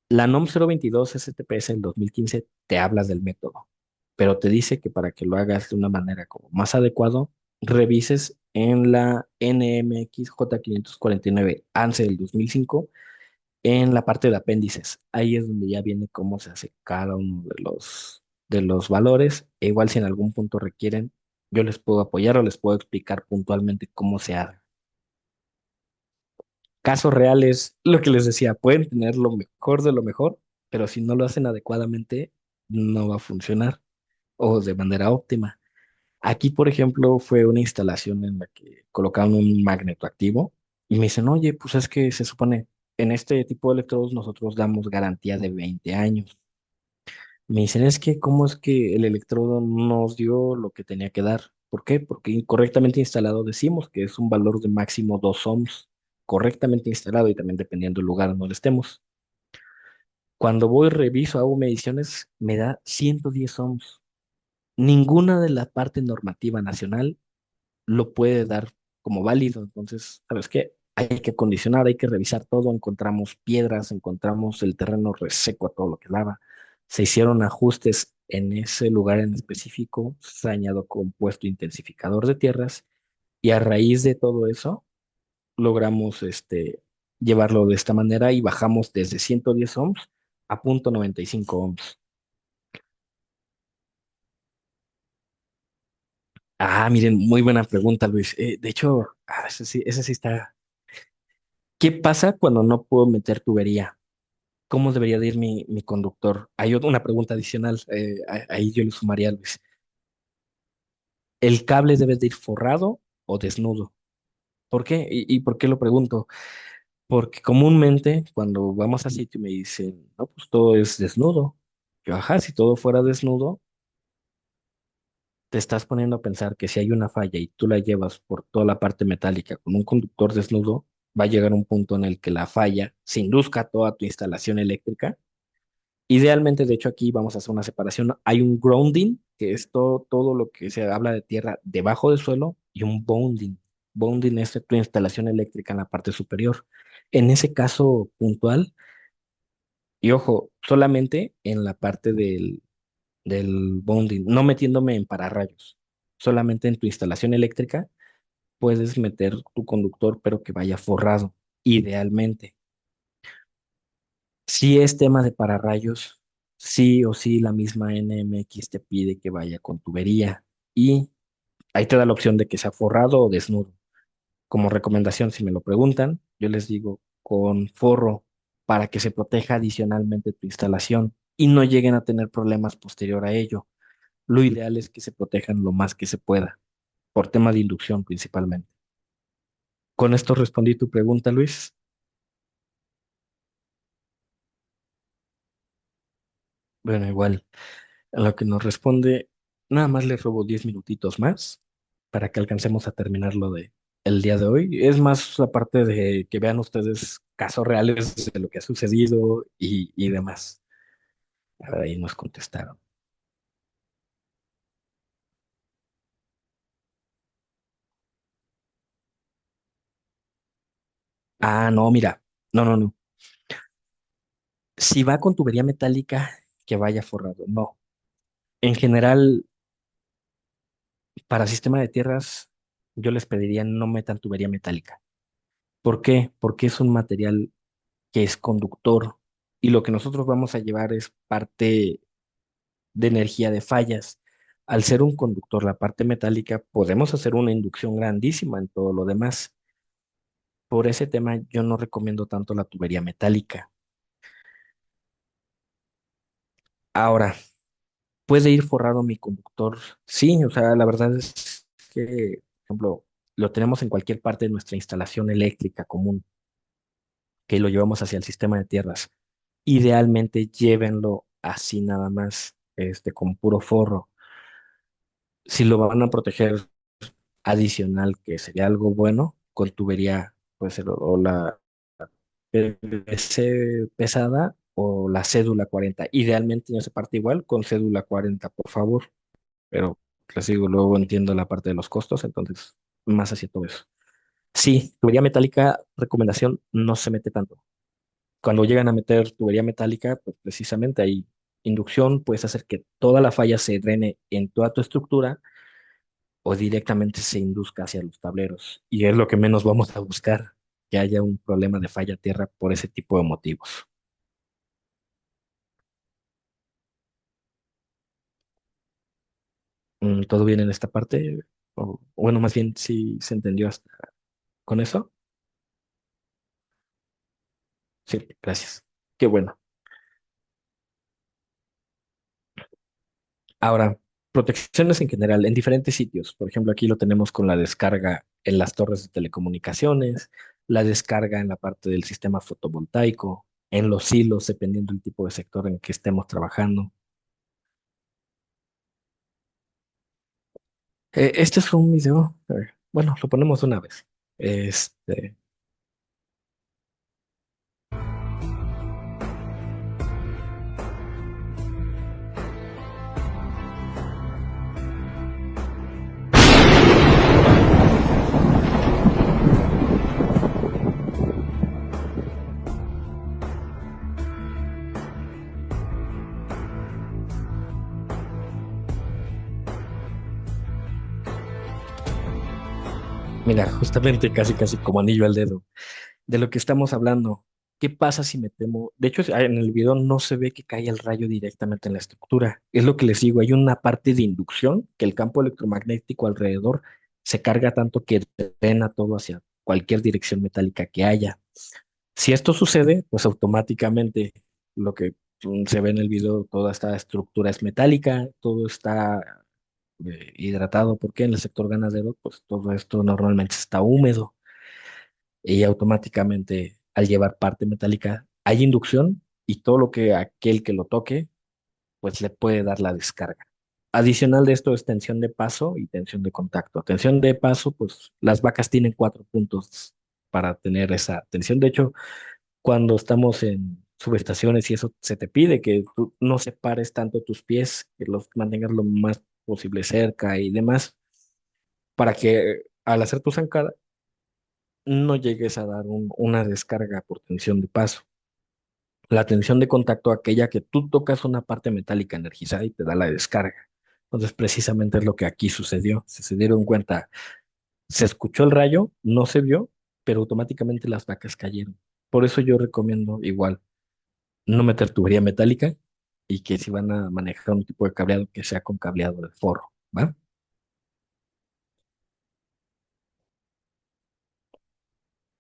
La NOM 022 STPS del 2015 te habla del método, pero te dice que para que lo hagas de una manera como más adecuado, revises en la NMX J549 ANSE del 2005 en la parte de apéndices. Ahí es donde ya viene cómo se hace cada uno de los valores. E igual si en algún punto requieren, yo les puedo apoyar o les puedo explicar puntualmente cómo se hace. Casos reales, lo que les decía, pueden tener lo mejor de lo mejor, pero si no lo hacen adecuadamente, no va a funcionar o de manera óptima. Aquí, por ejemplo, fue una instalación en la que colocaron un magneto activo y me dicen, oye, pues es que se supone, en este tipo de electrodos nosotros damos garantía de 20 años. Me dicen, es que, ¿cómo es que el electrodo no nos dio lo que tenía que dar? ¿Por qué? Porque incorrectamente instalado decimos que es un valor de máximo 2 ohms, correctamente instalado y también dependiendo del lugar donde estemos. Cuando voy, reviso, hago mediciones, me da 110 ohms. Ninguna de la parte normativa nacional lo puede dar como válido. Entonces, ¿sabes qué? Hay que acondicionar, hay que revisar todo. Encontramos piedras, encontramos el terreno reseco a todo lo que lava. Se hicieron ajustes en ese lugar en específico, se añadió compuesto intensificador de tierras y a raíz de todo eso logramos llevarlo de esta manera y bajamos desde 110 ohms a 0,95 ohms. Ah, miren, muy buena pregunta, Luis. De hecho, ese sí está. ¿Qué pasa cuando no puedo meter tubería? ¿Cómo debería de ir mi conductor? Hay una pregunta adicional, ahí yo le sumaría, Luis. ¿El cable debe de ir forrado o desnudo? ¿Por qué? ¿Y por qué lo pregunto? Porque comúnmente cuando vamos a sitio me dicen, no, pues todo es desnudo. Yo, ajá, si todo fuera desnudo, te estás poniendo a pensar que si hay una falla y tú la llevas por toda la parte metálica con un conductor desnudo, va a llegar un punto en el que la falla se induzca a toda tu instalación eléctrica. Idealmente, de hecho, aquí vamos a hacer una separación. Hay un grounding, que es todo lo que se habla de tierra debajo del suelo, y un bounding. Bounding es tu instalación eléctrica en la parte superior. En ese caso puntual, y ojo, solamente en la parte del bounding, no metiéndome en pararrayos, solamente en tu instalación eléctrica puedes meter tu conductor, pero que vaya forrado, idealmente. Si es tema de pararrayos, sí o sí la misma NMX te pide que vaya con tubería y ahí te da la opción de que sea forrado o desnudo. Como recomendación, si me lo preguntan, yo les digo con forro para que se proteja adicionalmente tu instalación y no lleguen a tener problemas posterior a ello. Lo ideal es que se protejan lo más que se pueda, por tema de inducción principalmente. Con esto respondí tu pregunta, Luis. Bueno, igual. A lo que nos responde, nada más le robo 10 minutitos más para que alcancemos a terminar lo de el día de hoy. Es más la parte de que vean ustedes casos reales de lo que ha sucedido y demás. A ver, ahí nos contestaron. Ah, no, mira. No, no, no. Si va con tubería metálica, que vaya forrado. No. En general, para sistema de tierras, yo les pediría no metan tubería metálica. ¿Por qué? Porque es un material que es conductor y lo que nosotros vamos a llevar es parte de energía de fallas. Al ser un conductor, la parte metálica, podemos hacer una inducción grandísima en todo lo demás. Por ese tema, yo no recomiendo tanto la tubería metálica. Ahora, ¿puede ir forrado mi conductor? Sí, o sea, la verdad es que, por ejemplo, lo tenemos en cualquier parte de nuestra instalación eléctrica común, que lo llevamos hacia el sistema de tierras. Idealmente, llévenlo así nada más, con puro forro. Si lo van a proteger adicional, que sería algo bueno, con tubería, puede ser o la PVC pesada o la cédula 40. Idealmente en esa parte igual, con cédula 40 por favor. Pero les digo, luego entiendo la parte de los costos, entonces más hacia todo eso. Sí, tubería metálica, recomendación, no se mete tanto. Cuando llegan a meter tubería metálica, pues precisamente hay inducción, puedes hacer que toda la falla se drene en toda tu estructura o directamente se induzca hacia los tableros. Y es lo que menos vamos a buscar, que haya un problema de falla tierra por ese tipo de motivos. ¿Todo bien en esta parte? O, bueno, más bien, si se entendió hasta con eso. Sí, gracias. Qué bueno. Ahora, protecciones en general en diferentes sitios. Por ejemplo, aquí lo tenemos con la descarga en las torres de telecomunicaciones, la descarga en la parte del sistema fotovoltaico, en los hilos, dependiendo del tipo de sector en que estemos trabajando. Este es un video, bueno, lo ponemos de una vez. Este, mira, justamente casi como anillo al dedo, de lo que estamos hablando. ¿Qué pasa si metemos? De hecho, en el video no se ve que cae el rayo directamente en la estructura. Es lo que les digo, hay una parte de inducción que el campo electromagnético alrededor se carga tanto que drena todo hacia cualquier dirección metálica que haya. Si esto sucede, pues automáticamente Lo que se ve en el video, toda esta estructura es metálica, todo está hidratado, porque en el sector ganadero, pues todo esto normalmente está húmedo y automáticamente al llevar parte metálica hay inducción y todo lo que aquel que lo toque, pues le puede dar la descarga. Adicional de esto es tensión de paso y tensión de contacto. Tensión de paso, pues las vacas tienen 4 puntos para tener esa tensión. De hecho, cuando estamos en subestaciones y eso se te pide que tú no separes tanto tus pies, que los mantengas lo más posible cerca y demás, para que al hacer tu zancada no llegues a dar una descarga por tensión de paso. La tensión de contacto, aquella que tú tocas una parte metálica energizada y te da la descarga. Entonces, precisamente es lo que aquí sucedió. Si se dieron cuenta, se escuchó el rayo, no se vio, pero automáticamente las vacas cayeron. Por eso yo recomiendo igual no meter tubería metálica y que si van a manejar un tipo de cableado que sea con cableado de forro, ¿va?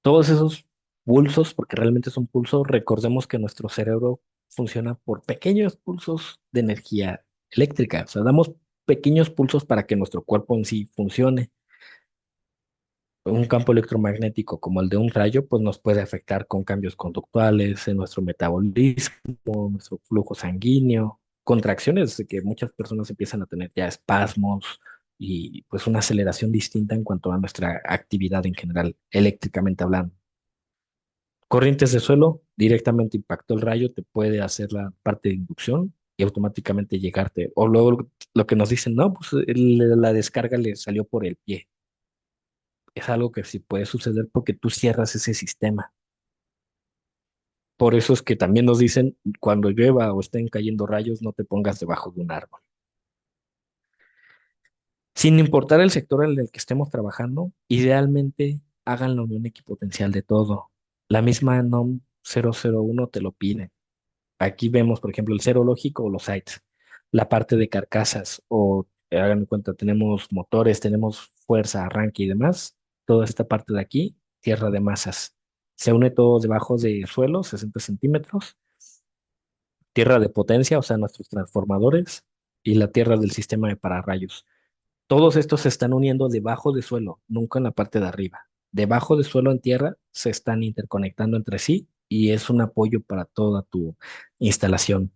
Todos esos pulsos, porque realmente son pulsos, recordemos que nuestro cerebro funciona por pequeños pulsos de energía eléctrica. O sea, damos pequeños pulsos para que nuestro cuerpo en sí funcione. Un campo electromagnético como el de un rayo, pues nos puede afectar con cambios conductuales en nuestro metabolismo, nuestro flujo sanguíneo, contracciones de que muchas personas empiezan a tener ya espasmos y pues una aceleración distinta en cuanto a nuestra actividad en general, eléctricamente hablando. Corrientes de suelo, directamente impactó el rayo, te puede hacer la parte de inducción y automáticamente llegarte. O luego lo que nos dicen, no, pues la descarga le salió por el pie. Es algo que sí puede suceder porque tú cierras ese sistema. Por eso es que también nos dicen, cuando llueva o estén cayendo rayos, no te pongas debajo de un árbol. Sin importar el sector en el que estemos trabajando, idealmente hagan la unión equipotencial de todo. La misma NOM 001 te lo pide. Aquí vemos, por ejemplo, el cero lógico o los sites, la parte de carcasas o, hagan de cuenta, tenemos motores, tenemos fuerza, arranque y demás. Toda esta parte de aquí, tierra de masas. Se une todo debajo de suelo, 60 centímetros, tierra de potencia, o sea, nuestros transformadores, y la tierra del sistema de pararrayos. Todos estos se están uniendo debajo de suelo, nunca en la parte de arriba. Debajo de suelo en tierra se están interconectando entre sí y es un apoyo para toda tu instalación.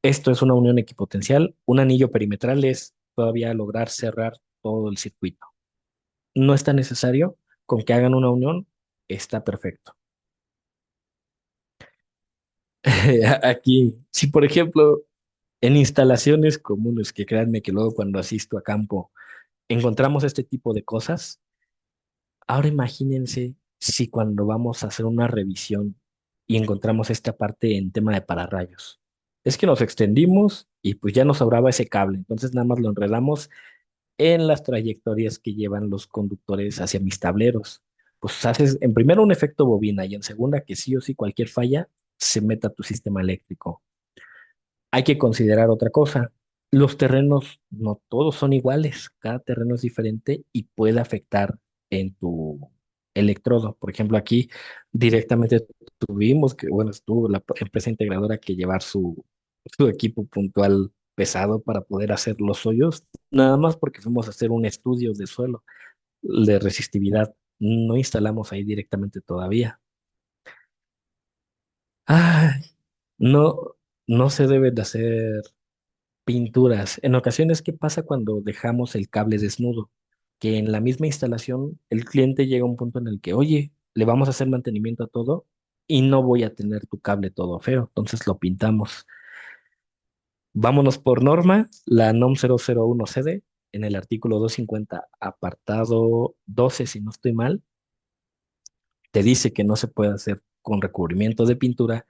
Esto es una unión equipotencial. Un anillo perimetral es todavía lograr cerrar todo el circuito. No está necesario, con que hagan una unión, está perfecto. Aquí, si por ejemplo, en instalaciones comunes, que créanme que luego cuando asisto a campo encontramos este tipo de cosas, ahora imagínense si cuando vamos a hacer una revisión y encontramos esta parte en tema de pararrayos. Es que nos extendimos y pues ya nos sobraba ese cable, entonces nada más lo enredamos en las trayectorias que llevan los conductores hacia mis tableros. Pues haces en primero un efecto bobina y en segunda que sí o sí cualquier falla se meta a tu sistema eléctrico. Hay que considerar otra cosa. Los terrenos no todos son iguales, cada terreno es diferente y puede afectar en tu electrodo. Por ejemplo, aquí directamente tuvimos que, bueno, estuvo la empresa integradora que llevar su equipo puntual pesado para poder hacer los hoyos, nada más porque fuimos a hacer un estudio de suelo, de resistividad. No instalamos ahí directamente todavía. Ay, no, no se deben de hacer pinturas. En ocasiones, ¿qué pasa cuando dejamos el cable desnudo? Que en la misma instalación el cliente llega a un punto en el que, oye, le vamos a hacer mantenimiento a todo y no voy a tener tu cable todo feo, entonces lo pintamos. Vámonos por norma, la NOM 001 CD, en el artículo 250 apartado 12 si no estoy mal, te dice que no se puede hacer con recubrimiento de pintura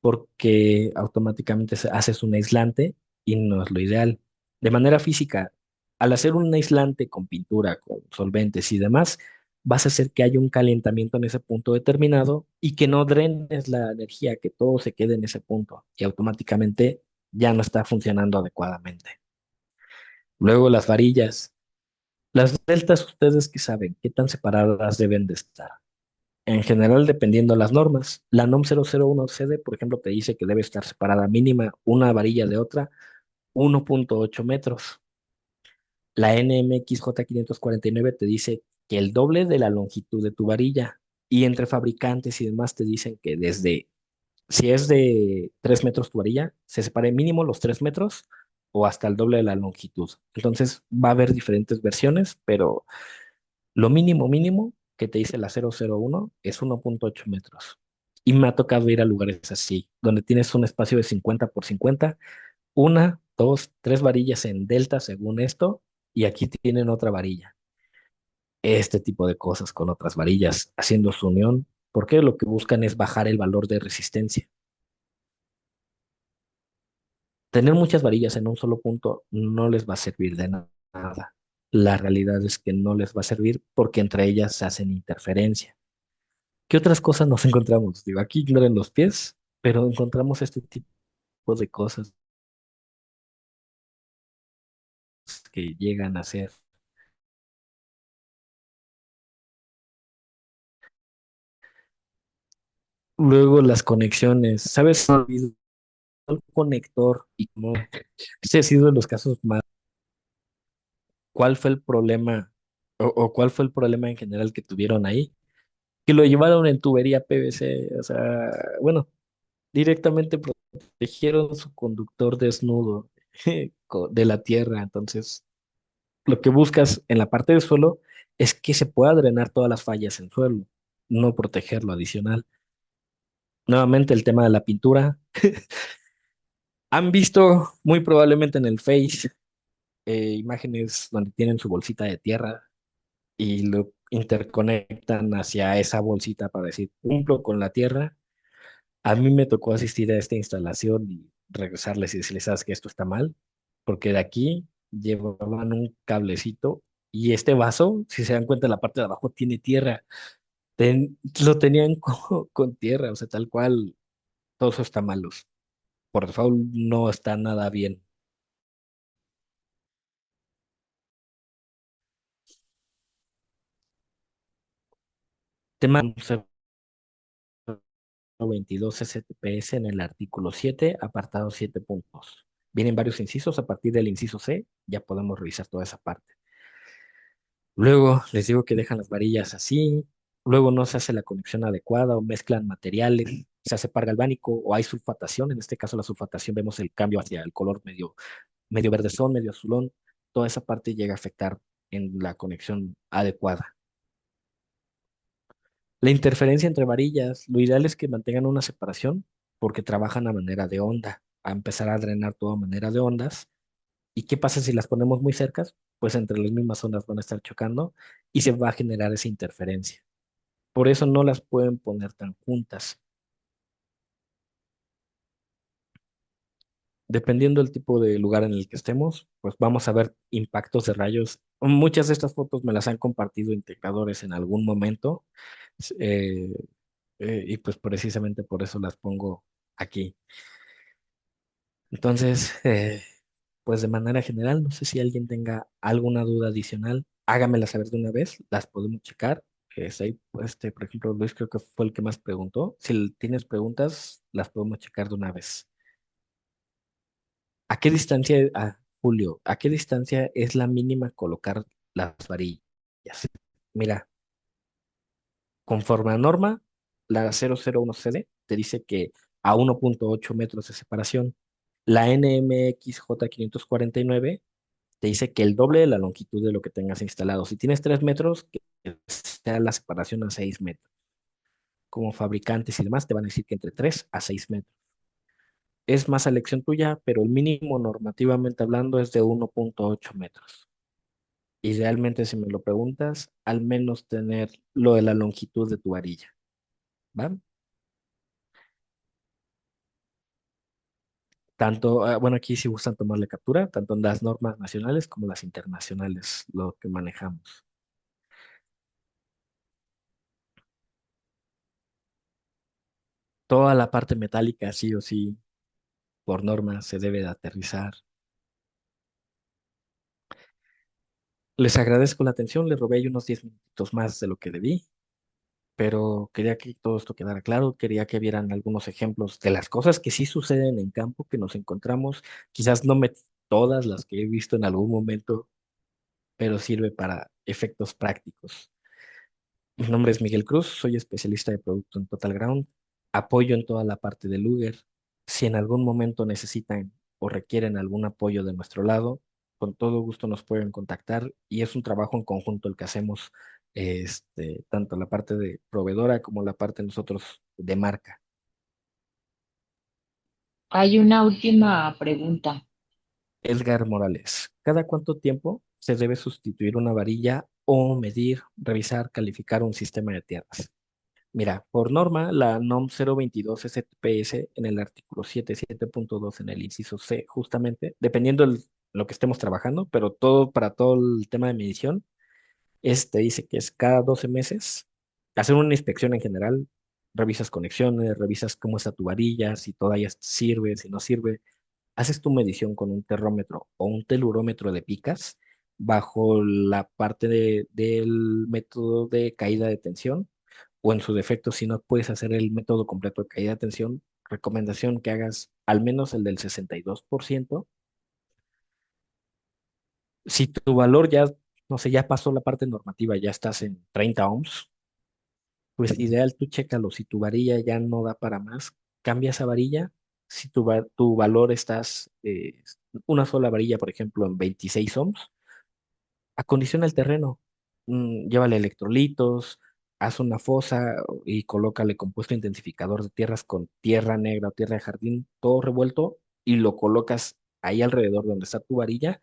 porque automáticamente haces un aislante y no es lo ideal. De manera física, al hacer un aislante con pintura, con solventes y demás, vas a hacer que haya un calentamiento en ese punto determinado y que no drenes la energía, que todo se quede en ese punto y automáticamente ya no está funcionando adecuadamente. Luego las varillas. Las deltas, ustedes que saben, ¿qué tan separadas deben de estar? En general, dependiendo de las normas. La NOM 001 CD, por ejemplo, te dice que debe estar separada mínima una varilla de otra 1.8 metros. La NMXJ 549 te dice que el doble de la longitud de tu varilla. Y entre fabricantes y demás te dicen que si es de 3 metros tu varilla, se separe mínimo los 3 metros o hasta el doble de la longitud. Entonces va a haber diferentes versiones, pero lo mínimo mínimo que te dice la 001 es 1.8 metros. Y me ha tocado ir a lugares así, donde tienes un espacio de 50 por 50, una, dos, tres varillas en delta según esto, y aquí tienen otra varilla. Este tipo de cosas con otras varillas, haciendo su unión, porque lo que buscan es bajar el valor de resistencia. Tener muchas varillas en un solo punto no les va a servir de nada. La realidad es que no les va a servir porque entre ellas se hacen interferencia. ¿Qué otras cosas nos encontramos? Digo, aquí ignoren los pies, pero encontramos este tipo de cosas que llegan a ser. Luego las conexiones, ¿sabes? Se me olvidó el conector y como este ha sido de los casos más. ¿Cuál fue el problema o cuál fue el problema en general que tuvieron ahí? Que lo llevaron en tubería PVC, o sea, bueno, directamente protegieron su conductor desnudo de la tierra. Entonces, lo que buscas en la parte del suelo es que se pueda drenar todas las fallas en suelo, no protegerlo adicional. Nuevamente el tema de la pintura. Han visto muy probablemente en el Face imágenes donde tienen su bolsita de tierra y lo interconectan hacia esa bolsita para decir, cumplo con la tierra. A mí me tocó asistir a esta instalación y regresarles y decirles, sabes que esto está mal, porque de aquí llevaban un cablecito y este vaso, si se dan cuenta, la parte de abajo tiene tierra. Lo tenían con tierra, o sea, tal cual, todo eso está malos. Por default no está nada bien. Tema 22 STPS en el artículo 7 apartado 7 puntos. Vienen varios incisos, a partir del inciso C ya podemos revisar toda esa parte. Luego les digo que dejan las varillas así, luego no se hace la conexión adecuada o mezclan materiales, se hace par galvánico o hay sulfatación, en este caso la sulfatación vemos el cambio hacia el color medio verdezón, medio azulón, toda esa parte llega a afectar en la conexión adecuada. La interferencia entre varillas, lo ideal es que mantengan una separación porque trabajan a manera de onda, a empezar a drenar todo a manera de ondas. ¿Y qué pasa si las ponemos muy cercas? Pues entre las mismas ondas van a estar chocando y se va a generar esa interferencia. Por eso no las pueden poner tan juntas. Dependiendo del tipo de lugar en el que estemos, pues vamos a ver impactos de rayos. Muchas de estas fotos me las han compartido integradores en algún momento, eh, y pues precisamente por eso las pongo aquí. Entonces, pues de manera general, no sé si alguien tenga alguna duda adicional, hágamela saber de una vez, las podemos checar. Por ejemplo, Luis creo que fue el que más preguntó. Si tienes preguntas, las podemos checar de una vez. ¿A qué distancia, Julio, a qué distancia es la mínima colocar las varillas? Mira, conforme a norma, la 001CD te dice que a 1.8 metros de separación. La NMXJ 549 te dice que el doble de la longitud de lo que tengas instalado. Si tienes 3 metros, que sea la separación a 6 metros. Como fabricantes y demás te van a decir que entre 3 a 6 metros. Es más elección tuya, pero el mínimo normativamente hablando es de 1.8 metros. Idealmente, si me lo preguntas, al menos tener lo de la longitud de tu varilla. ¿Va? Tanto, bueno, aquí sí gustan tomarle captura, tanto en las normas nacionales como las internacionales, lo que manejamos. Toda la parte metálica, sí o sí, por norma, se debe de aterrizar. Les agradezco la atención, les robé ahí unos 10 minutos más de lo que debí. pero quería que todo esto quedara claro, quería que vieran algunos ejemplos de las cosas que sí suceden en campo, que nos encontramos. Quizás no metí todas las que he visto en algún momento, pero sirve para efectos prácticos. Mi nombre es Miguel Cruz, soy especialista de producto en Total Ground, apoyo en toda la parte de Luger. Si en algún momento necesitan o requieren algún apoyo de nuestro lado, con todo gusto nos pueden contactar y es un trabajo en conjunto el que hacemos, tanto la parte de proveedora como la parte nosotros de marca. Hay una última pregunta. Edgar Morales, ¿cada cuánto tiempo se debe sustituir una varilla o medir, revisar, calificar un sistema de tierras? Mira, por norma, la NOM 022 STPS en el artículo 7.7.2 en el inciso C, justamente, dependiendo de lo que estemos trabajando, pero todo para todo el tema de medición, este dice que es cada 12 meses, hacer una inspección en general, revisas conexiones, revisas cómo está tu varilla, si todavía sirve, si no sirve, haces tu medición con un terrómetro o un telurómetro de picas bajo la parte del método de caída de tensión o en su defecto, si no puedes hacer el método completo de caída de tensión, recomendación que hagas al menos el del 62%. Si tu valor ya, no sé, ya pasó la parte normativa, ya estás en 30 ohms, pues ideal tú chécalo. Si tu varilla ya no da para más, cambia esa varilla. Si tu valor estás, una sola varilla, por ejemplo, en 26 ohms, acondiciona el terreno, llévale electrolitos, haz una fosa y colócale compuesto intensificador de tierras con tierra negra o tierra de jardín, todo revuelto, y lo colocas ahí alrededor donde está tu varilla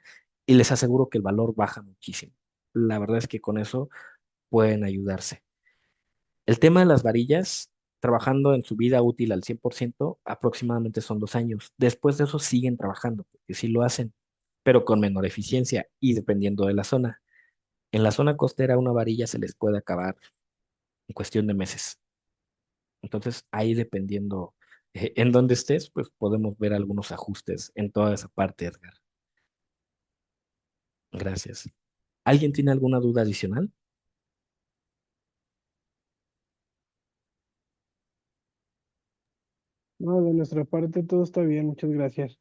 y les aseguro que el valor baja muchísimo. La verdad es que con eso pueden ayudarse. El tema de las varillas, trabajando en su vida útil al 100%, aproximadamente son 2 años. Después de eso siguen trabajando, porque sí lo hacen, pero con menor eficiencia y dependiendo de la zona. En la zona costera una varilla se les puede acabar en cuestión de meses. Entonces, ahí dependiendo en dónde estés, pues podemos ver algunos ajustes en toda esa parte, Edgar. Gracias. ¿Alguien tiene alguna duda adicional? No, de nuestra parte todo está bien, muchas gracias.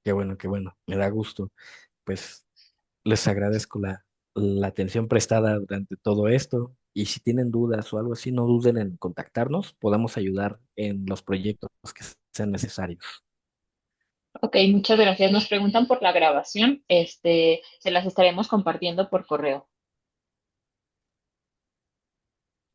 Qué bueno, me da gusto. Pues les agradezco la atención prestada durante todo esto y si tienen dudas o algo así, no duden en contactarnos, podamos ayudar en los proyectos que sean necesarios. Ok, muchas gracias. Nos preguntan por la grabación. Se las estaremos compartiendo por correo.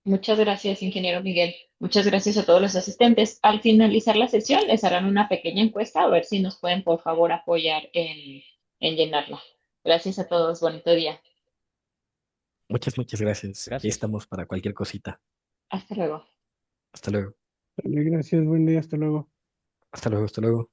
Muchas gracias, ingeniero Miguel. Muchas gracias a todos los asistentes. Al finalizar la sesión, les harán una pequeña encuesta a ver si nos pueden, por favor, apoyar en llenarla. Gracias a todos. Bonito día. Muchas gracias. Aquí Gracias. estamos para cualquier cosita. Hasta luego. Hasta luego. Vale, gracias, buen día, hasta luego. Hasta luego.